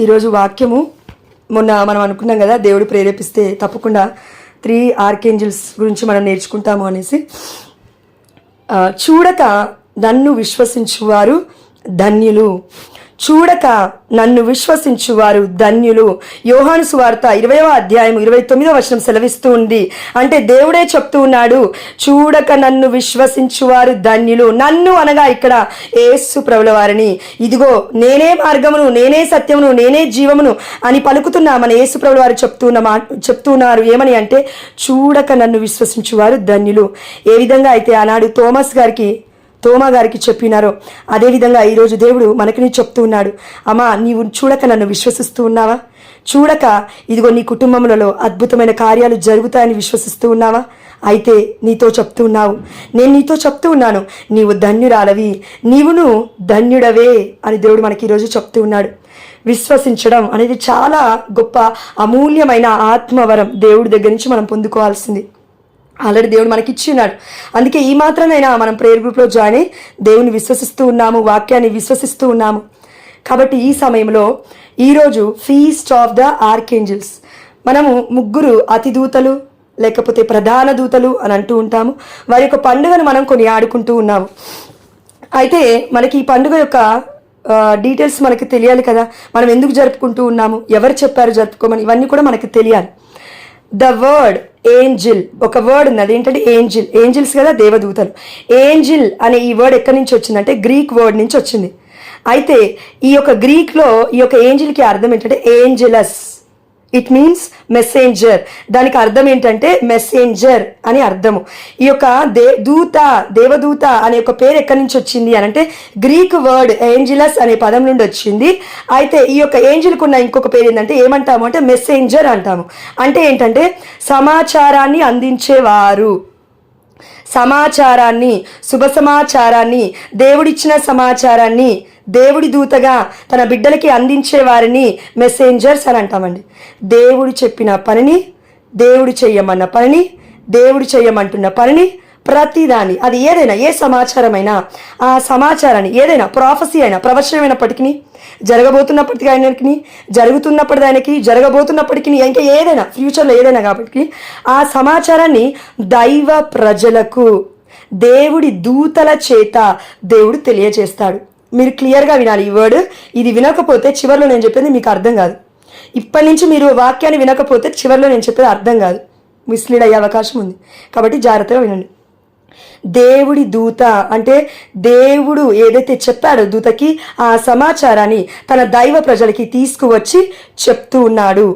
ఈరోజు వాక్యము మొన్న మనం అనుకున్నాం కదా, దేవుడు ప్రేరేపిస్తే తప్పకుండా 3 ఆర్కేంజల్స్ గురించి మనం నేర్చుకుంటాము అనేసి. చూడక నన్ను విశ్వసించువారు ధన్యులు, చూడక నన్ను విశ్వసించువారు ధన్యులు. యోహాను సువార్త 20వ అధ్యాయం 29వ వచనం సెలవిస్తూ ఉంది. అంటే దేవుడే చెప్తూ ఉన్నాడు, చూడక నన్ను విశ్వసించువారు ధన్యులు. నన్ను అనగా ఇక్కడ యేసు ప్రభుల వారిని, ఇదిగో నేనే మార్గమును, నేనే సత్యమును, నేనే జీవమును అని పలుకుతున్నా మన యేసు ప్రభుల వారు చెప్తున్నారు. ఏమని అంటే, చూడక నన్ను విశ్వసించువారు ధన్యులు. ఏ విధంగా అయితే ఆనాడు తోమా గారికి చెప్పినారో అదేవిధంగా ఈరోజు దేవుడు మనకి చెప్తూ ఉన్నాడు. అమ్మా, నీవు చూడక నన్ను విశ్వసిస్తూ ఉన్నావా? చూడక ఇదిగో నీ కుటుంబంలో అద్భుతమైన కార్యాలు జరుగుతాయని విశ్వసిస్తూ ఉన్నావా? అయితే నేను నీతో చెప్తూ ఉన్నాను, నీవు ధన్యురాలవి, నీవును ధన్యుడవే అని దేవుడు మనకి ఈరోజు చెప్తూ ఉన్నాడు. విశ్వసించడం అనేది చాలా గొప్ప అమూల్యమైన ఆత్మవరం, దేవుడి దగ్గర నుంచి మనం పొందుకోవాల్సింది. ఆల్రెడీ దేవుడు మనకి ఇచ్చి ఉన్నాడు. అందుకే ఈ మాత్రమైనా మనం ప్రేయర్ గ్రూప్లో జాయిన్ అయ్యి దేవుని విశ్వసిస్తూ ఉన్నాము, వాక్యాన్ని విశ్వసిస్తూ ఉన్నాము. కాబట్టి ఈ సమయంలో ఈరోజు ఫీస్ట్ ఆఫ్ ద ఆర్కేంజల్స్, మనము 3 అతిదూతలు లేకపోతే ప్రధాన దూతలు అని అంటూ ఉంటాము. వారి యొక్క పండుగను మనం కొనియాడుకుంటూ ఉన్నాము. అయితే మనకి ఈ పండుగ యొక్క డీటెయిల్స్ మనకి తెలియాలి కదా. మనం ఎందుకు జరుపుకుంటూ ఉన్నాము, ఎవరు చెప్పారు జరుపుకోమని, ఇవన్నీ కూడా మనకి తెలియాలి. ద వర్డ్ ఏంజిల్, ఒక వర్డ్ ఉంది, అదేంటంటే ఏంజిల్స్ కదా, దేవదూతలు. ఏంజిల్ అనే ఈ వర్డ్ ఎక్కడి నుంచి వచ్చిందంటే గ్రీక్ వర్డ్ నుంచి వచ్చింది. అయితే ఈ యొక్క గ్రీక్లో ఈ యొక్క ఏంజిల్కి అర్థం ఏంటంటే ఏంజెలస్, ఇట్ మీన్స్ మెసెంజర్. దానికి అర్థం ఏంటంటే మెసెంజర్ అని అర్థము. ఈ యొక్క దేవదూత అనే ఒక పేరు ఎక్కడి నుంచి వచ్చింది అని అంటే గ్రీక్ వర్డ్ ఏంజిలస్ అనే పదం నుండి వచ్చింది. అయితే ఈ యొక్క ఏంజిల్కు ఉన్న ఇంకొక పేరు ఏంటంటే ఏమంటాము అంటే మెసెంజర్ అంటాము. అంటే ఏంటంటే సమాచారాన్ని అందించేవారు, సమాచారాన్ని, శుభ సమాచారాన్ని, దేవుడిచ్చిన సమాచారాన్ని దేవుడి దూతగా తన బిడ్డలకి అందించే వారిని మెసెంజర్స్ అని అంటామండి. దేవుడు చెప్పిన పనిని, దేవుడు చెయ్యమన్న పనిని, దేవుడు చెయ్యమంటున్న పనిని, ప్రతిదాన్ని, అది ఏదైనా, ఏ సమాచారమైనా ఆ సమాచారాన్ని, ఏదైనా ప్రాఫెసీ అయినా, ప్రవచనమైనప్పటికీ, జరగబోతున్నప్పటికీ, జరగబోతున్నప్పటికీ, ఇంకా ఏదైనా ఫ్యూచర్లో ఏదైనా కాబట్టి ఆ సమాచారాన్ని దైవ ప్రజలకు దేవుడి దూతల చేత దేవుడు తెలియజేస్తాడు. మీరు క్లియర్గా వినాలి ఈ వర్డ్. ఇది వినకపోతే చివరిలో నేను చెప్పేది మీకు అర్థం కాదు. ఇప్పటి నుంచి మీరు వాక్యాన్ని వినకపోతే చివరిలో నేను చెప్పేది అర్థం కాదు, మిస్లీడ్ అయ్యే అవకాశం ఉంది. కాబట్టి జాగ్రత్తగా వినండి. దేవుడి దూత అంటే దేవుడు ఏదైతే చెప్పాడో దూతకి ఆ సమాచారాన్ని తన దైవ ప్రజలకి తీసుకువచ్చి చెప్తూ ఉన్నాడు.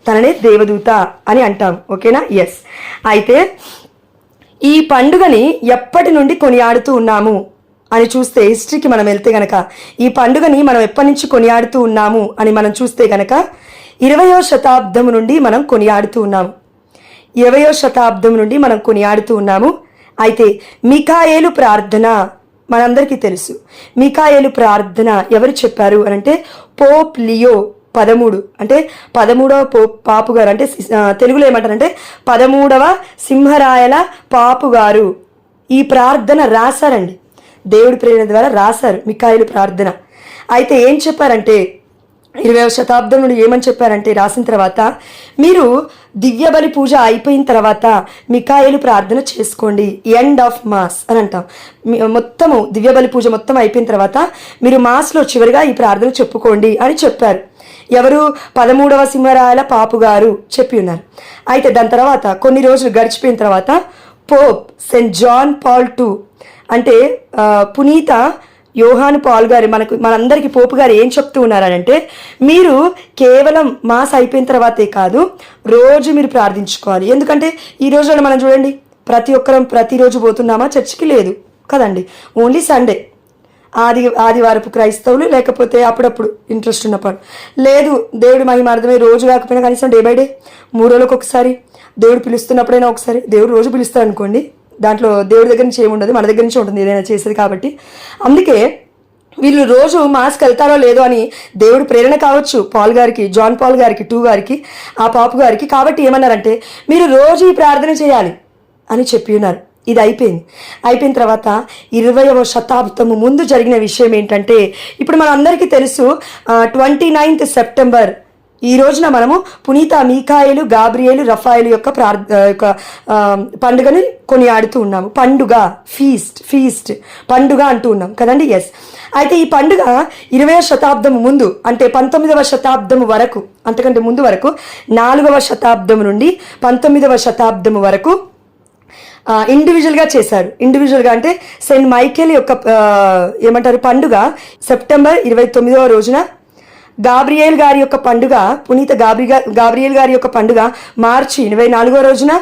తననే దేవదూత అని అంటాం. ఓకేనా? ఎస్. అయితే ఈ పండుగని ఎప్పటి నుండి కొనియాడుతూ ఉన్నాము అని చూస్తే, హిస్టరీకి మనం వెళ్తే గనక ఈ పండుగని మనం ఎప్పటి నుంచి కొనియాడుతూ ఉన్నాము అని మనం చూస్తే గనక 20వ శతాబ్దం నుండి మనం కొనియాడుతూ ఉన్నాము. 20వ శతాబ్దం నుండి మనం కొనియాడుతూ ఉన్నాము. అయితే మిఖాయేలు ప్రార్థన మనందరికీ తెలుసు. మిఖాయేలు ప్రార్థన ఎవరు చెప్పారు అని అంటే పోప్ లియో 13, అంటే 13వ పాపు గారు, అంటే తెలుగులో ఏమంటారంటే 13వ సింహరాయల పాపు గారు ఈ ప్రార్థన రాశారండి. దేవుడి ప్రేరణ ద్వారా రాశారు మిఖాయేలు ప్రార్థన. అయితే ఏం చెప్పారంటే 20వ శతాబ్దం నుండి ఏమని చెప్పారంటే, రాసిన తర్వాత మీరు దివ్య బలి పూజ అయిపోయిన తర్వాత మిఖాయేలు ప్రార్థన చేసుకోండి, ఎండ్ ఆఫ్ మాస్ అని అంటాం. మొత్తము దివ్య బలి పూజ మొత్తం అయిపోయిన తర్వాత మీరు మాస్లో చివరిగా ఈ ప్రార్థన చెప్పుకోండి అని చెప్పారు. ఎవరు? 13వ సింహరాయల పాపు గారు చెప్పి ఉన్నారు. అయితే దాని తర్వాత కొన్ని రోజులు గడిచిపోయిన తర్వాత pope saint John Paul II, అంటే పునీత యోహాను పాల్ గారు మనందరికీ పోపు గారు ఏం చెప్తూ ఉన్నారనంటే, మీరు కేవలం మాస్ అయిపోయిన తర్వాతే కాదు, రోజు మీరు ప్రార్థించుకోవాలి. ఎందుకంటే ఈ రోజుల్లో మనం చూడండి, ప్రతి ఒక్కరం ప్రతిరోజు పోతున్నామా చర్చికి? లేదు కదండి. ఓన్లీ సండే, ఆదివారపు క్రైస్తవులు, లేకపోతే అప్పుడప్పుడు ఇంట్రెస్ట్ ఉన్నప్పుడు. లేదు, దేవుడి మహిమార్థమే రోజు కాకపోయినా కనీసం డే బై డే 3 రోజులకు ఒకసారి, దేవుడు పిలుస్తున్నప్పుడైనా ఒకసారి. దేవుడు రోజు పిలుస్తాడు అనుకోండి, దాంట్లో దేవుడి దగ్గర నుంచి ఏముండదు, మన దగ్గర నుంచి ఉంటుంది ఏదైనా చేసేది. కాబట్టి అందుకే వీళ్ళు రోజు మాస్కి వెళ్తారో లేదో అని దేవుడు ప్రేరణ కావచ్చు పాల్ గారికి, జాన్ పాల్ గారికి, II గారికి, ఆ పాపు గారికి. కాబట్టి ఏమన్నారంటే మీరు రోజు ఈ ప్రార్థన చేయాలి అని చెప్పి ఉన్నారు. ఇది అయిపోయిన తర్వాత 20వ శతాబ్దము ముందు జరిగిన విషయం ఏంటంటే, ఇప్పుడు మన అందరికీ తెలుసు 29th సెప్టెంబర్ ఈ రోజున మనము పునీత మీకాయేలు, గాబ్రియేలు, రఫాయేలు యొక్క పండుగని కొనియాడుతూ ఉన్నాము. పండుగ, ఫీస్ట్ పండుగ అంటూ ఉన్నాం కదండి. ఎస్. అయితే ఈ పండుగ 20వ శతాబ్దం ముందు అంటే 19వ శతాబ్దం వరకు, అంతకంటే ముందు వరకు 4వ శతాబ్దం నుండి 19వ శతాబ్దం వరకు ఇండివిజువల్గా చేశారు. ఇండివిజువల్గా అంటే సెయింట్ మైకేల్ యొక్క ఏమంటారు పండుగ సెప్టెంబర్ 29వ రోజున, గాబ్రియేల్ గారి యొక్క పండుగ, పునీత గాబ్రియేల్ గారి యొక్క పండుగ మార్చి 24వ రోజున,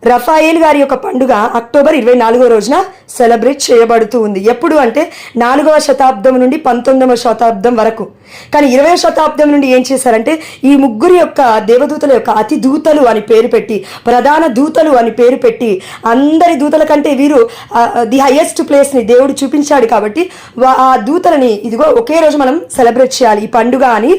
రఫాయేల్ గారి యొక్క పండుగ అక్టోబర్ 24వ రోజున సెలబ్రేట్ చేయబడుతూ ఉంది. ఎప్పుడు అంటే 4వ శతాబ్దం నుండి 19వ శతాబ్దం వరకు. కానీ 20వ శతాబ్దం నుండి ఏం చేశారంటే, ఈ ముగ్గురు యొక్క దేవదూతల యొక్క అతి దూతలు అని పేరు పెట్టి, ప్రధాన దూతలు అని పేరు పెట్టి, అందరి దూతల కంటే వీరు ది హైయెస్ట్ ప్లేస్ని దేవుడు చూపించాడు కాబట్టి ఆ దూతలని ఇదిగో ఒకే రోజు మనం సెలబ్రేట్ చేయాలి ఈ పండుగ అని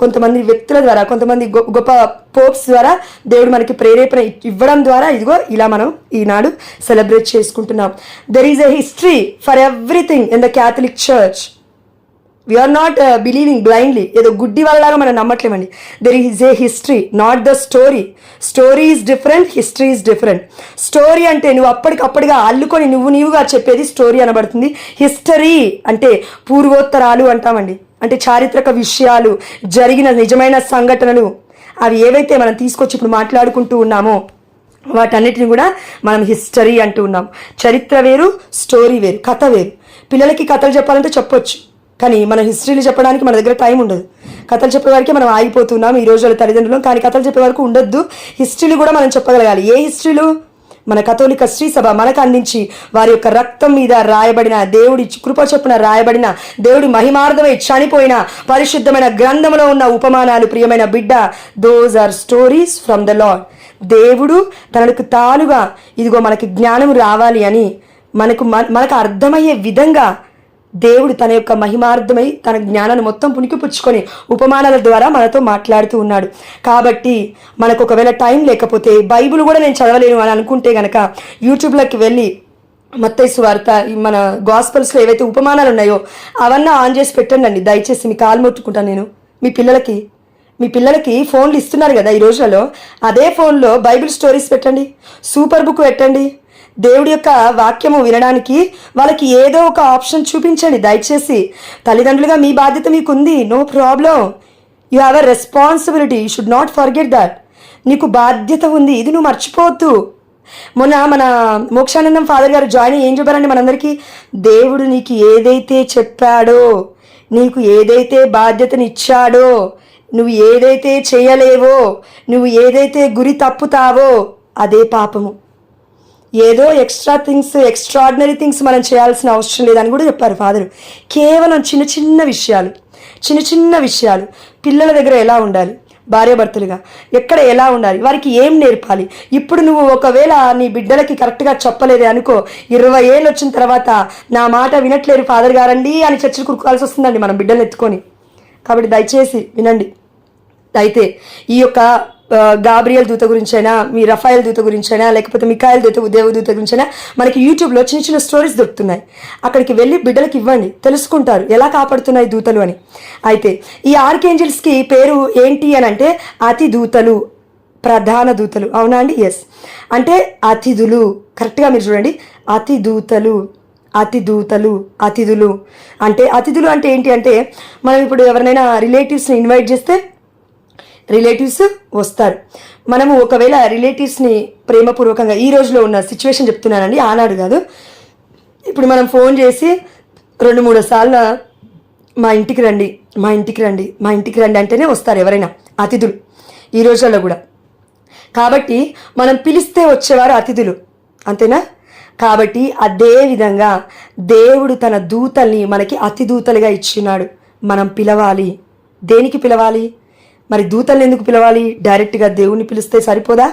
కొంతమంది వ్యక్తుల ద్వారా, కొంతమంది గొప్ప పోప్స్ ద్వారా దేవుడు మనకి ప్రేరేపణ ఇవ్వడం ద్వారా ఇదిగో ఇలా మనం ఈనాడు సెలబ్రేట్ చేసుకుంటున్నాం. There is a history for everything in the Catholic church. We are not believing blindly, ఏదో గుడ్డి వాళ్ళలాగా మనం నమ్మట్లేమండి. There is a history, not the story. Story is different, history is different. Story అంటే నువ్వు అప్పటికప్పటిగా అల్లుకొని నీవుగా చెప్పేది స్టోరీ అనబడుతుంది. హిస్టరీ అంటే పూర్వోత్తరాలు అంటామండి. అంటే చారిత్రక విషయాలు, జరిగిన నిజమైన సంఘటనలు, అవి ఏవైతే మనం తీసుకొచ్చి ఇప్పుడు మాట్లాడుకుంటూ ఉన్నామో వాటన్నిటిని కూడా మనం హిస్టరీ అంటూ ఉన్నాం. చరిత్ర వేరు, స్టోరీ వేరు, కథ వేరు. పిల్లలకి కథలు చెప్పాలంటే చెప్పొచ్చు, కానీ మన హిస్టరీలు చెప్పడానికి మన దగ్గర టైం ఉండదు. కథలు చెప్పే వరకే మనం ఆగిపోతున్నాం ఈ రోజుల తల్లిదండ్రులు. కానీ కథలు చెప్పే వరకు ఉండొద్దు, హిస్టరీలు కూడా మనం చెప్పగలగాలి. ఏ హిస్టరీలు? మన కథోలిక శ్రీ సభ మనకు అందించి వారి యొక్క రక్తం మీద రాయబడిన, దేవుడి కృప చొప్పున రాయబడిన, దేవుడి మహిమార్థమై చనిపోయిన పరిశుద్ధమైన గ్రంథంలో ఉన్న ఉపమానాలు. ప్రియమైన బిడ్డ, those are stories from the Lord. దేవుడు తనకు తానుగా ఇదిగో మనకి జ్ఞానం రావాలి అని మనకు అర్థమయ్యే విధంగా దేవుడు తన యొక్క మహిమార్థమై తన జ్ఞానాన్ని మొత్తం పుణికిపుచ్చుకొని ఉపమానాల ద్వారా మనతో మాట్లాడుతూ ఉన్నాడు. కాబట్టి మనకు ఒకవేళ టైం లేకపోతే, బైబిల్ కూడా నేను చదవలేను అని అనుకుంటే గనక యూట్యూబ్లోకి వెళ్ళి మత్తయి సువార్త, మన గాస్పల్స్లో ఏవైతే ఉపమానాలు ఉన్నాయో అవన్నీ ఆన్ చేసి పెట్టండి. దయచేసి మీ కాలు మొట్టుకుంటాను నేను. మీ పిల్లలకి ఫోన్లు ఇస్తున్నారు కదా ఈ రోజులలో, అదే ఫోన్లో బైబిల్ స్టోరీస్ పెట్టండి, సూపర్ బుక్ పెట్టండి. దేవుడి యొక్క వాక్యము వినడానికి వాళ్ళకి ఏదో ఒక ఆప్షన్ చూపించండి దయచేసి. తల్లిదండ్రులుగా మీ బాధ్యత మీకుంది, no problem. You have a responsibility, you should not forget that. నీకు బాధ్యత ఉంది, ఇది నువ్వు మర్చిపోవద్దు. మొన్న మన మోక్షానందం ఫాదర్ గారు జాయిన్ ఏం చెప్పారండి మనందరికీ? దేవుడు నీకు ఏదైతే చెప్పాడో, నీకు ఏదైతే బాధ్యతనిచ్చాడో, నువ్వు ఏదైతే చేయలేవో, నువ్వు ఏదైతే గురి తప్పుతావో అదే పాపము. ఏదో ఎక్స్ట్రాడినరీ థింగ్స్ మనం చేయాల్సిన అవసరం లేదని కూడా చెప్పారు ఫాదర్. కేవలం చిన్న చిన్న విషయాలు పిల్లల దగ్గర ఎలా ఉండాలి, భార్యాభర్తలుగా ఎక్కడ ఎలా ఉండాలి, వారికి ఏం నేర్పాలి. ఇప్పుడు నువ్వు ఒకవేళ నీ బిడ్డలకి కరెక్ట్గా చెప్పలేదే అనుకో, 20 ఏళ్ళు వచ్చిన తర్వాత నా మాట వినట్లేరు ఫాదర్ గారండి అని చర్చలు కురుకోవాల్సి వస్తుందండి మనం బిడ్డలు ఎత్తుకొని. కాబట్టి దయచేసి వినండి. అయితే ఈ యొక్క గాబ్రియల్ దూత గురించైనా, మీ రఫాయల్ దూత గురించైనా, లేకపోతే మికాయల్ దేవదూత గురించైనా మనకి యూట్యూబ్లో చిన్న స్టోరీస్ దొరుకుతున్నాయి. అక్కడికి వెళ్ళి బిడ్డలకి ఇవ్వండి, తెలుసుకుంటారు ఎలా కాపాడుతున్నాయి దూతలు అని. అయితే ఈ ఆర్కేంజల్స్కి పేరు ఏంటి అని అంటే అతి దూతలు, ప్రధాన దూతలు. అవునా అండి? ఎస్. అంటే అతిథులు. కరెక్ట్గా మీరు చూడండి, అతిథులు అంటే అతిథులు అంటే ఏంటి అంటే, మనం ఇప్పుడు ఎవరినైనా రిలేటివ్స్ని ఇన్వైట్ చేస్తే రిలేటివ్స్ వస్తారు. మనము ఒకవేళ రిలేటివ్స్ని ప్రేమపూర్వకంగా, ఈ రోజులో ఉన్న సిచ్యువేషన్ చెప్తున్నానండి, ఆనాడు కాదు, ఇప్పుడు మనం ఫోన్ చేసి 2-3 సార్లు మా ఇంటికి రండి అంటేనే వస్తారు ఎవరైనా అతిథులు ఈ రోజుల్లో కూడా. కాబట్టి మనం పిలిస్తే వచ్చేవారు అతిథులు, అంతేనా? కాబట్టి అదే విధంగా దేవుడు తన దూతల్ని మనకి అతిదూతలుగా ఇచ్చినాడు. మనం పిలవాలి. దేనికి పిలవాలి? మరి దూతల్ని ఎందుకు పిలవాలి? డైరెక్ట్గా దేవుణ్ణి పిలిస్తే సరిపోదా?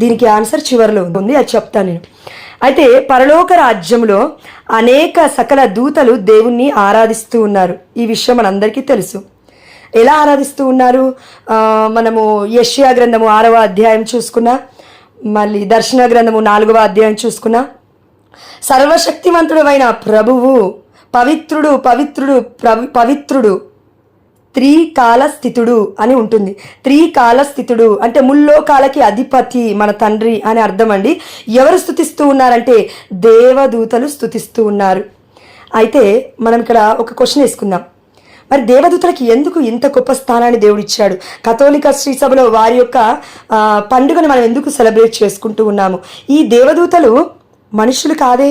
దీనికి ఆన్సర్ చివరిలో ఉంది, అది చెప్తాను నేను. అయితే పరలోక రాజ్యంలో అనేక సకల దూతలు దేవుణ్ణి ఆరాధిస్తూ ఉన్నారు. ఈ విషయం మనందరికీ తెలుసు. ఎలా ఆరాధిస్తూ ఉన్నారు? మనము యెషయా గ్రంథము 6వ అధ్యాయం చూసుకున్నా, మళ్ళీ దర్శన గ్రంథము 4వ అధ్యాయం చూసుకున్నా, సర్వశక్తివంతుడైన ప్రభువు, పవిత్రుడు పవిత్రుడు పవిత్రుడు, త్రికాలస్థితుడు అని ఉంటుంది. త్రికాలస్థితుడు అంటే ముల్లోకాలకి అధిపతి మన తండ్రి అని అర్థం అండి. ఎవరు స్తుతిస్తూ ఉన్నారంటే దేవదూతలు స్తుతిస్తూ ఉన్నారు. అయితే మనం ఇక్కడ ఒక క్వశ్చన్ వేసుకుందాం. మరి దేవదూతలకి ఎందుకు ఇంత గొప్ప స్థానాన్ని దేవుడు ఇచ్చాడు? కథోలిక శ్రీసభలో వారి యొక్క పండుగను మనం ఎందుకు సెలబ్రేట్ చేసుకుంటూ ఉన్నాము? ఈ దేవదూతలు మనుషులు కాదే,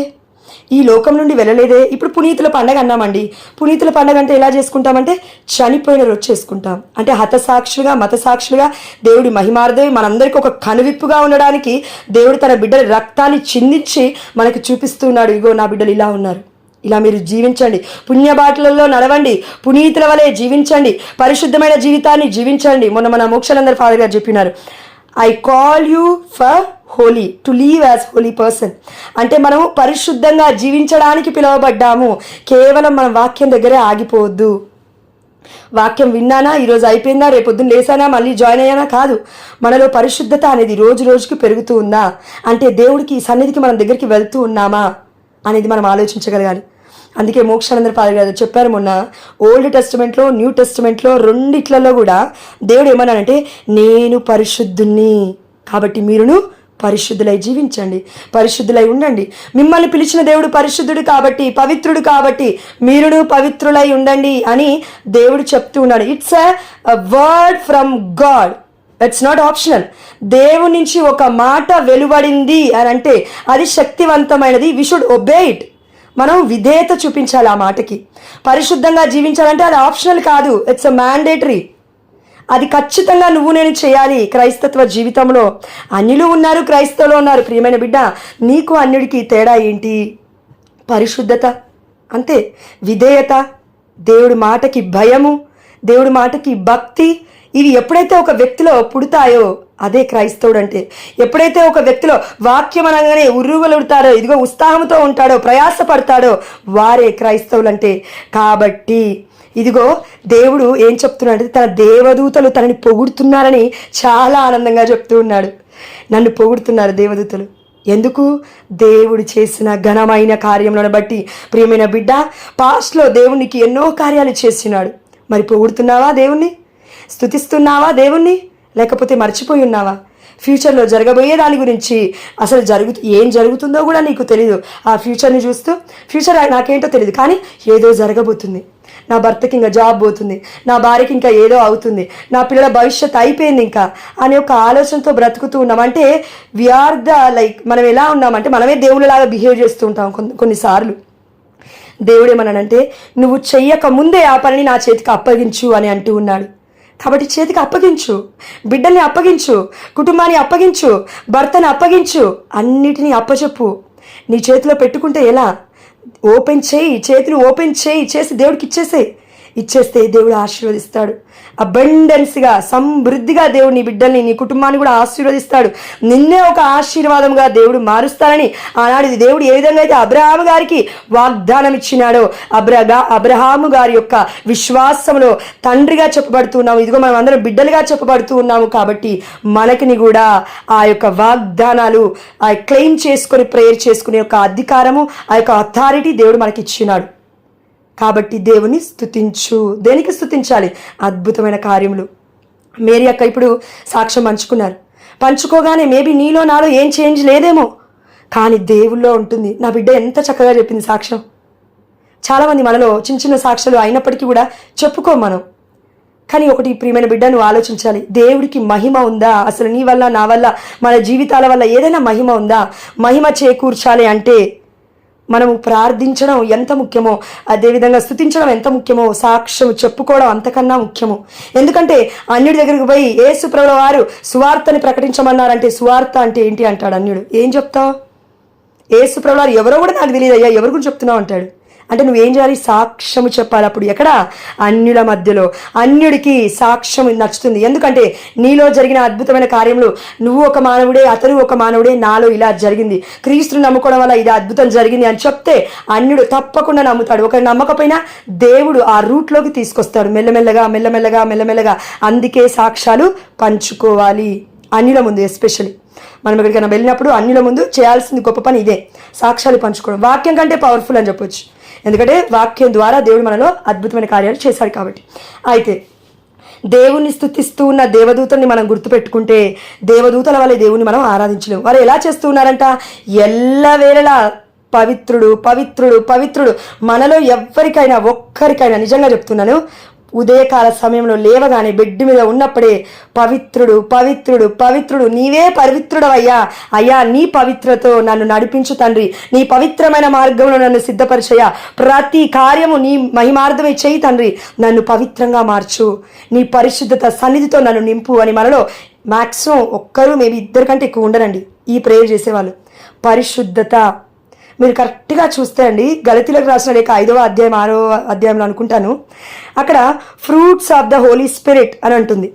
ఈ లోకం నుండి వెళ్ళలేదే. ఇప్పుడు పునీతుల పండగ అన్నామండి. పునీతుల పండగ అంటే ఎలా చేసుకుంటామంటే చనిపోయిన రోజు చేసుకుంటాం. అంటే హతసాక్షులుగా మతసాక్షులుగా దేవుడి మహిమార్థం మనందరికీ ఒక కనువిప్పుగా ఉండడానికి దేవుడు తన బిడ్డల రక్తాన్ని చిందించి మనకి చూపిస్తూ ఉన్నాడు. ఇగో నా బిడ్డలు ఇలా ఉన్నారు, ఇలా మీరు జీవించండి, పుణ్యబాటలలో నడవండి, పునీతుల వలె జీవించండి, పరిశుద్ధమైన జీవితాన్ని జీవించండి. మొన్న మన మోక్షానందర్ ఫాదర్ గారు చెప్పినారు, I call you for holy, to live as holy person. అంటే మనము పరిశుద్ధంగా జీవించడానికి పిలువబడ్డాము. కేవలం మన వాక్యం దగ్గరే ఆగిపోవద్దు. వాక్యం విన్నానా, ఈరోజు అయిపోయిందా, రేపొద్దున లేసానా, మళ్ళీ జాయిన్ అయ్యానా కాదు. మనలో పరిశుద్ధత అనేది రోజు రోజుకి పెరుగుతూ ఉందా, అంటే దేవుడికి సన్నిధికి మనం దగ్గరికి వెళ్తూ ఉన్నామా అనేది మనం ఆలోచించగలగాలి. అందుకే మోక్షానందర్ ఫాదర్ గారు చెప్పారు మొన్న, ఓల్డ్ టెస్టిమెంట్లో న్యూ టెస్టిమెంట్లో రెండిట్లలో కూడా దేవుడు ఏమన్నాడంటే నేను పరిశుద్ధుణ్ణి, కాబట్టి మీరును పరిశుద్ధులై జీవించండి, పరిశుద్ధులై ఉండండి. మిమ్మల్ని పిలిచిన దేవుడు పరిశుద్ధుడు కాబట్టి, పవిత్రుడు కాబట్టి మీరును పవిత్రులై ఉండండి అని దేవుడు చెప్తూ ఉన్నాడు. It's a word from God, it's not optional. దేవుడి నుంచి ఒక మాట వెలువడింది అని అంటే అది శక్తివంతమైనది. We should obey it. మనం విధేయత చూపించాలి ఆ మాటకి. పరిశుద్ధంగా జీవించాలంటే అది ఆప్షనల్ కాదు, ఇట్స్ అ మ్యాండేటరీ. అది ఖచ్చితంగా నువ్వు నేను చేయాలి. క్రైస్తత్వ జీవితంలో అన్యులు ఉన్నారు, క్రైస్తవులు ఉన్నారు. ప్రియమైన బిడ్డ, నీకు అన్యుడికి తేడా ఏంటి? పరిశుద్ధత అంతే, విధేయత, దేవుడి మాటకి భయము, దేవుడి మాటకి భక్తి. ఇవి ఎప్పుడైతే ఒక వ్యక్తిలో పుడతాయో అదే క్రైస్తవుడు అంటే. ఎప్పుడైతే ఒక వ్యక్తిలో వాక్యం అనగానే ఉర్రుగలుగుతాడో, ఇదిగో ఉత్సాహంతో ఉంటాడో, ప్రయాసపడతాడో వారే క్రైస్తవులు అంటే. కాబట్టి ఇదిగో దేవుడు ఏం చెప్తున్నాడంటే తన దేవదూతలు తనని పొగుడుతున్నారని చాలా ఆనందంగా చెప్తూ ఉన్నాడు. నన్ను పొగుడుతున్నారు దేవదూతలు. ఎందుకు? దేవుడు చేసిన ఘనమైన కార్యములను బట్టి. ప్రియమైన బిడ్డ, పాస్ట్లో దేవునికి ఎన్నో కార్యాలు చేస్తున్నాడు. మరి పొగుడుతున్నావా దేవుణ్ణి? స్తుతిస్తున్నావా దేవుణ్ణి? లేకపోతే మర్చిపోయి ఉన్నావా? ఫ్యూచర్లో జరగబోయే దాని గురించి అసలు ఏం జరుగుతుందో కూడా నీకు తెలీదు. ఆ ఫ్యూచర్ని చూస్తూ ఫ్యూచర్ నాకేంటో తెలియదు, కానీ ఏదో జరగబోతుంది. నా భర్తకి ఇంకా జాబ్ పోతుంది, నా భార్యకి ఇంకా ఏదో అవుతుంది, నా పిల్లల భవిష్యత్తు అయిపోయింది ఇంకా అనే ఒక ఆలోచనతో బ్రతుకుతూ ఉన్నాం. అంటే వీఆర్ ద మనం ఎలా ఉన్నామంటే మనమే దేవుళ్ళలాగా బిహేవ్ చేస్తూ ఉంటాం కొన్నిసార్లు. దేవుడు ఏమన్నాడంటే నువ్వు చెయ్యక ముందే ఆ పనిని నా చేతికి అప్పగించు అని అంటూ ఉన్నాడు. కాబట్టి చేతికి అప్పగించు, బిడ్డల్ని అప్పగించు, కుటుంబాన్ని అప్పగించు, భర్తని అప్పగించు, అన్నిటినీ అప్పచెప్పు. నీ చేతిలో పెట్టుకుంటే ఎలా? ఓపెన్ చేయి, చేతులు ఓపెన్ చేసి దేవుడికి ఇచ్చేస్తే దేవుడు ఆశీర్వదిస్తాడు. అబండెన్స్గా, సమృద్ధిగా దేవుడు నీ బిడ్డల్ని, నీ కుటుంబాన్ని కూడా ఆశీర్వదిస్తాడు. నిన్నే ఒక ఆశీర్వాదంగా దేవుడు మారుస్తానని ఆనాడు దేవుడు ఏ విధంగా అయితే అబ్రహాము గారికి వాగ్దానం ఇచ్చినాడో, అబ్రహాము గారి యొక్క విశ్వాసంలో తండ్రిగా చెప్పబడుతున్నాము. ఇదిగో మనం అందరం బిడ్డలుగా చెప్పబడుతూ ఉన్నాము. కాబట్టి మనకిని కూడా ఆ యొక్క వాగ్దానాలు క్లెయిమ్ చేసుకొని ప్రేయర్ చేసుకునే యొక్క అధికారము, ఆ యొక్క అథారిటీ దేవుడు మనకి ఇచ్చినాడు. కాబట్టి దేవుని స్తుతించు. దేనికి స్తుతించాలి? అద్భుతమైన కార్యములు. మేరీ అక్క ఇప్పుడు సాక్ష్యం పంచుకోగానే మేబీ నీలో నాలో ఏం చేంజ్ లేదేమో, కానీ దేవుల్లో ఉంటుంది. నా బిడ్డ ఎంత చక్కగా చెప్పింది సాక్ష్యం. చాలామంది మనలో చిన్న చిన్న సాక్ష్యాలు అయినప్పటికీ కూడా చెప్పుకోం మనం. కానీ ఒకటి ప్రియమైన బిడ్డ, నువ్వు ఆలోచించాలి, దేవుడికి మహిమ ఉందా? అసలు నీ వల్ల, నా వల్ల, మన జీవితాల వల్ల ఏదైనా మహిమ ఉందా? మహిమ చేకూర్చాలి అంటే మనము ప్రార్థించడం ఎంత ముఖ్యమో, అదేవిధంగా స్తుతించడం ఎంత ముఖ్యమో, సాక్ష్యం చెప్పుకోవడం అంతకన్నా ముఖ్యము. ఎందుకంటే అన్యుడి దగ్గరికి పోయి యేసు ప్రభువు వారు సువార్తని ప్రకటించమన్నారంటే సువార్త అంటే ఏంటి అంటాడు అన్యుడు. ఏం చెప్తావు? యేసు ప్రభువు వారు ఎవరో కూడా నాకు తెలియదు అయ్యా, ఎవరి గురించి చెప్తున్నావు అంటాడు. అంటే నువ్వేం చేయాలి? సాక్ష్యము చెప్పాలి. అప్పుడు ఎక్కడ? అన్యుల మధ్యలో. అన్యుడికి సాక్ష్యం నచ్చుతుంది. ఎందుకంటే నీలో జరిగిన అద్భుతమైన కార్యములు, నువ్వు ఒక మానవుడే, అతను ఒక మానవుడే, నాలో ఇలా జరిగింది, క్రీస్తుని నమ్ముకోవడం వల్ల ఇది అద్భుతం జరిగింది అని చెప్తే అన్యుడు తప్పకుండా నమ్ముతాడు. ఒకరు నమ్మకపోయినా దేవుడు ఆ రూట్లోకి తీసుకొస్తాడు మెల్లమెల్లగా. అందుకే సాక్ష్యాలు పంచుకోవాలి అన్యుల ముందు ఎస్పెషల్లీ. మనం ఎక్కడికైనా వెళ్ళినప్పుడు అన్యుల ముందు చేయాల్సింది గొప్ప పని ఇదే, సాక్ష్యాలు పంచుకోవడం. వాక్యం కంటే పవర్ఫుల్ అని చెప్పొచ్చు, ఎందుకంటే వాక్యం ద్వారా దేవుడు మనలో అద్భుతమైన కార్యాలు చేశాడు కాబట్టి. అయితే దేవుణ్ణి స్తుతిస్తూ ఉన్న దేవదూతల్ని మనం గుర్తుపెట్టుకుంటే దేవదూతల వల్ల దేవుణ్ణి మనం ఆరాధించలేము. వారు ఎలా చేస్తూ ఉన్నారంట? ఎల్లవేళలా పవిత్రుడు పవిత్రుడు పవిత్రుడు. మనలో ఎవరికైనా ఒక్కరికైనా నిజంగా చెప్తున్నాను, ఉదయకాల సమయంలో లేవగానే బెడ్ మీద ఉన్నప్పుడే పవిత్రుడు పవిత్రుడు పవిత్రుడు, నీవే పవిత్రుడవయ్యా, అయ్యా నీ పవిత్రతో నన్ను నడిపించు తండ్రి, నీ పవిత్రమైన మార్గంలో నన్ను సిద్ధపరిచయ్యా, ప్రతి కార్యము నీ మహిమార్థమే చేయి తండ్రి, నన్ను పవిత్రంగా మార్చు, నీ పరిశుద్ధత సన్నిధితో నన్ను నింపు అని మనలో మ్యాక్సిమం ఒక్కరు మేబీ ఇద్దరు కంటే ఎక్కువ ఉండరండి ఈ ప్రేయర్ చేసేవాళ్ళు. పరిశుద్ధత మీరు కరెక్ట్గా చూస్తే అండి, గలతీలకు రాసిన లేక 5వ అధ్యాయం 6వ అధ్యాయంలో అనుకుంటాను, అక్కడ fruits of the Holy Spirit అని అంటుంది.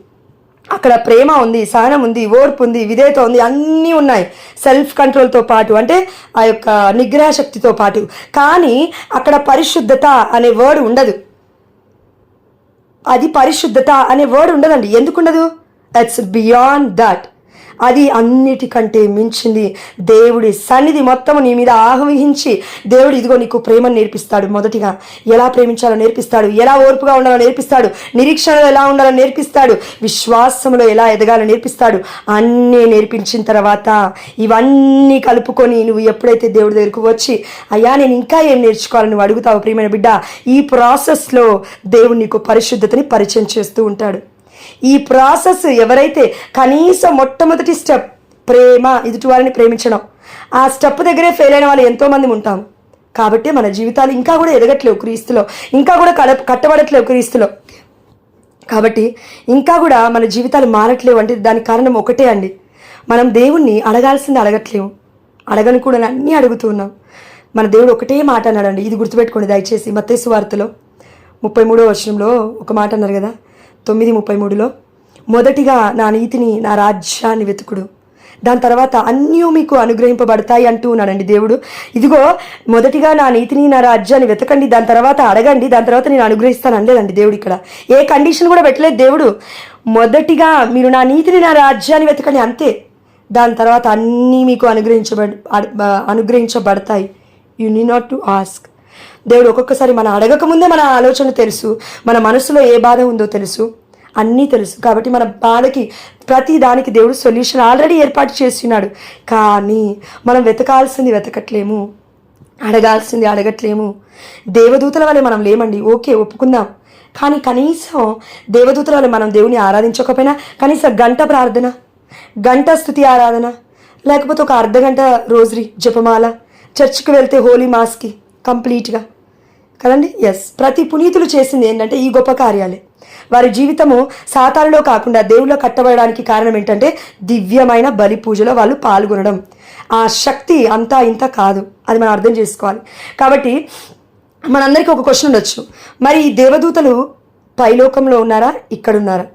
అక్కడ ప్రేమ ఉంది, సహనం ఉంది, ఓర్పు ఉంది, విధేయత ఉంది, అన్నీ ఉన్నాయి, సెల్ఫ్ కంట్రోల్తో పాటు, అంటే ఆ యొక్క నిగ్రహ శక్తితో పాటు. కానీ అక్కడ పరిశుద్ధత అనే వర్డ్ ఉండదు. అది పరిశుద్ధత అనే వర్డ్ ఉండదండి. ఎందుకుండదు? It's beyond that. అది అన్నిటికంటే మించింది. దేవుడి సన్నిధి మొత్తము నీ మీద ఆహ్వానించి దేవుడు ఇదిగో నీకు ప్రేమను నేర్పిస్తాడు. మొదటిగా ఎలా ప్రేమించాలో నేర్పిస్తాడు, ఎలా ఓర్పుగా ఉండాలో నేర్పిస్తాడు, నిరీక్షణలో ఎలా ఉండాలో నేర్పిస్తాడు, విశ్వాసంలో ఎలా ఎదగాలో నేర్పిస్తాడు. అన్నీ నేర్పించిన తర్వాత ఇవన్నీ కలుపుకొని నువ్వు ఎప్పుడైతే దేవుడి దగ్గరకు వచ్చి అయ్యా నేను ఇంకా ఏం నేర్చుకోవాలని నువ్వు అడుగుతావు ప్రియమైన బిడ్డ, ఈ ప్రాసెస్లో దేవుడు నీకు పరిశుద్ధతని పరిచయం చేస్తూ ఉంటాడు. ఈ ప్రాసెస్ ఎవరైతే కనీసం మొట్టమొదటి స్టెప్ ప్రేమ, ఎదుటివారిని ప్రేమించడం, ఆ స్టెప్ దగ్గరే ఫెయిల్ అయిన వాళ్ళు ఎంతోమంది ఉంటాం. కాబట్టి మన జీవితాలు ఇంకా కూడా ఎదగట్లేవు క్రీస్తులో, ఇంకా కూడా కట్టబడట్లేవు క్రీస్తులో. కాబట్టి ఇంకా కూడా మన జీవితాలు మారట్లేవు అంటే దానికి కారణం ఒకటే అండి, మనం దేవుణ్ణి అడగాల్సింది అడగట్లేము, అడగని కూడా అన్నీ అడుగుతూ ఉన్నాం. మన దేవుడు ఒకటే మాట అన్నాడండి, ఇది గుర్తుపెట్టుకోండి దయచేసి. మత్తయి సువార్తలో 33వ వచనంలో ఒక మాట అన్నారు కదా, 9:33లో, మొదటిగా నా నీతిని నా రాజ్యాన్ని వెతుకుడు, దాని తర్వాత అన్నీ మీకు అనుగ్రహింపబడతాయి అంటూ ఉన్నాడండి దేవుడు. ఇదిగో మొదటిగా నా నీతిని నా రాజ్యాన్ని వెతకండి, దాని తర్వాత అడగండి, దాని తర్వాత నేను అనుగ్రహిస్తాను అనలేదండి దేవుడు. ఇక్కడ ఏ కండిషన్ కూడా పెట్టలేదు దేవుడు. మొదటిగా మీరు నా నీతిని నా రాజ్యాన్ని వెతకండి అంతే, దాని తర్వాత అన్నీ మీకు అనుగ్రహించబడతాయి. You need not to ask. దేవుడు ఒక్కొక్కసారి మన అడగకముందే మన ఆలోచన తెలుసు, మన మనసులో ఏ బాధ ఉందో తెలుసు, అన్నీ తెలుసు. కాబట్టి మన బాధకి ప్రతి దానికి దేవుడు సొల్యూషన్ ఆల్రెడీ ఏర్పాటు చేస్తున్నాడు. కానీ మనం వెతకాల్సింది వెతకట్లేము, అడగాల్సింది అడగట్లేము. దేవదూతల వల్లే మనం లేమండి, ఓకే ఒప్పుకుందాం. కానీ కనీసం దేవదూతల వల్ల మనం దేవుని ఆరాధించకపోయినా కనీసం గంట ప్రార్థన, గంట స్తుతి ఆరాధన, లేకపోతే ఒక అర్ధగంట రోజరీ జపమాల, చర్చికి వెళ్తే హోలీ మాస్కి కంప్లీట్గా కదండి. ఎస్, ప్రతి పునీతులు చేసింది ఏంటంటే ఈ గొప్ప కార్యాలే. వారి జీవితము సాతానులో కాకుండా దేవుళ్ళో కట్టబడడానికి కారణం ఏంటంటే దివ్యమైన బలి పూజలో వాళ్ళు పాల్గొనడం. ఆ శక్తి అంతా ఇంత కాదు, అది మనం అర్థం చేసుకోవాలి. కాబట్టి మనందరికీ ఒక క్వశ్చన్ ఉండొచ్చు, మరి ఈ దేవదూతలు పైలోకంలో ఉన్నారా, ఇక్కడున్నారా?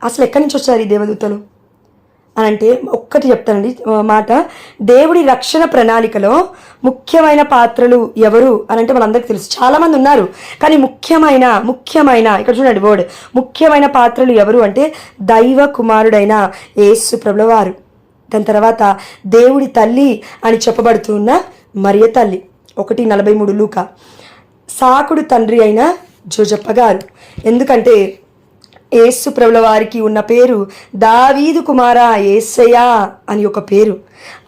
అసలు ఎక్కడి నుంచి వచ్చారు ఈ దేవదూతలు అని అంటే ఒక్కటి చెప్తానండి మాట. దేవుడి రక్షణ ప్రణాళికలో ముఖ్యమైన పాత్రలు ఎవరు అని అంటే మనందరికీ తెలుసు, చాలామంది ఉన్నారు. కానీ ముఖ్యమైన ఇక్కడ చూడండి వర్డ్, ముఖ్యమైన పాత్రలు ఎవరు అంటే దైవ కుమారుడైన యేసు ప్రభుల వారు, దాని తర్వాత దేవుడి తల్లి అని చెప్పబడుతున్న మరియ తల్లి, 1:43 లూకా, సాకుడు తండ్రి అయిన జోజప్ప గారు. ఎందుకంటే యేసు ప్రభుల వారికి ఉన్న పేరు దావీదు కుమార యేసయ్య అని ఒక పేరు.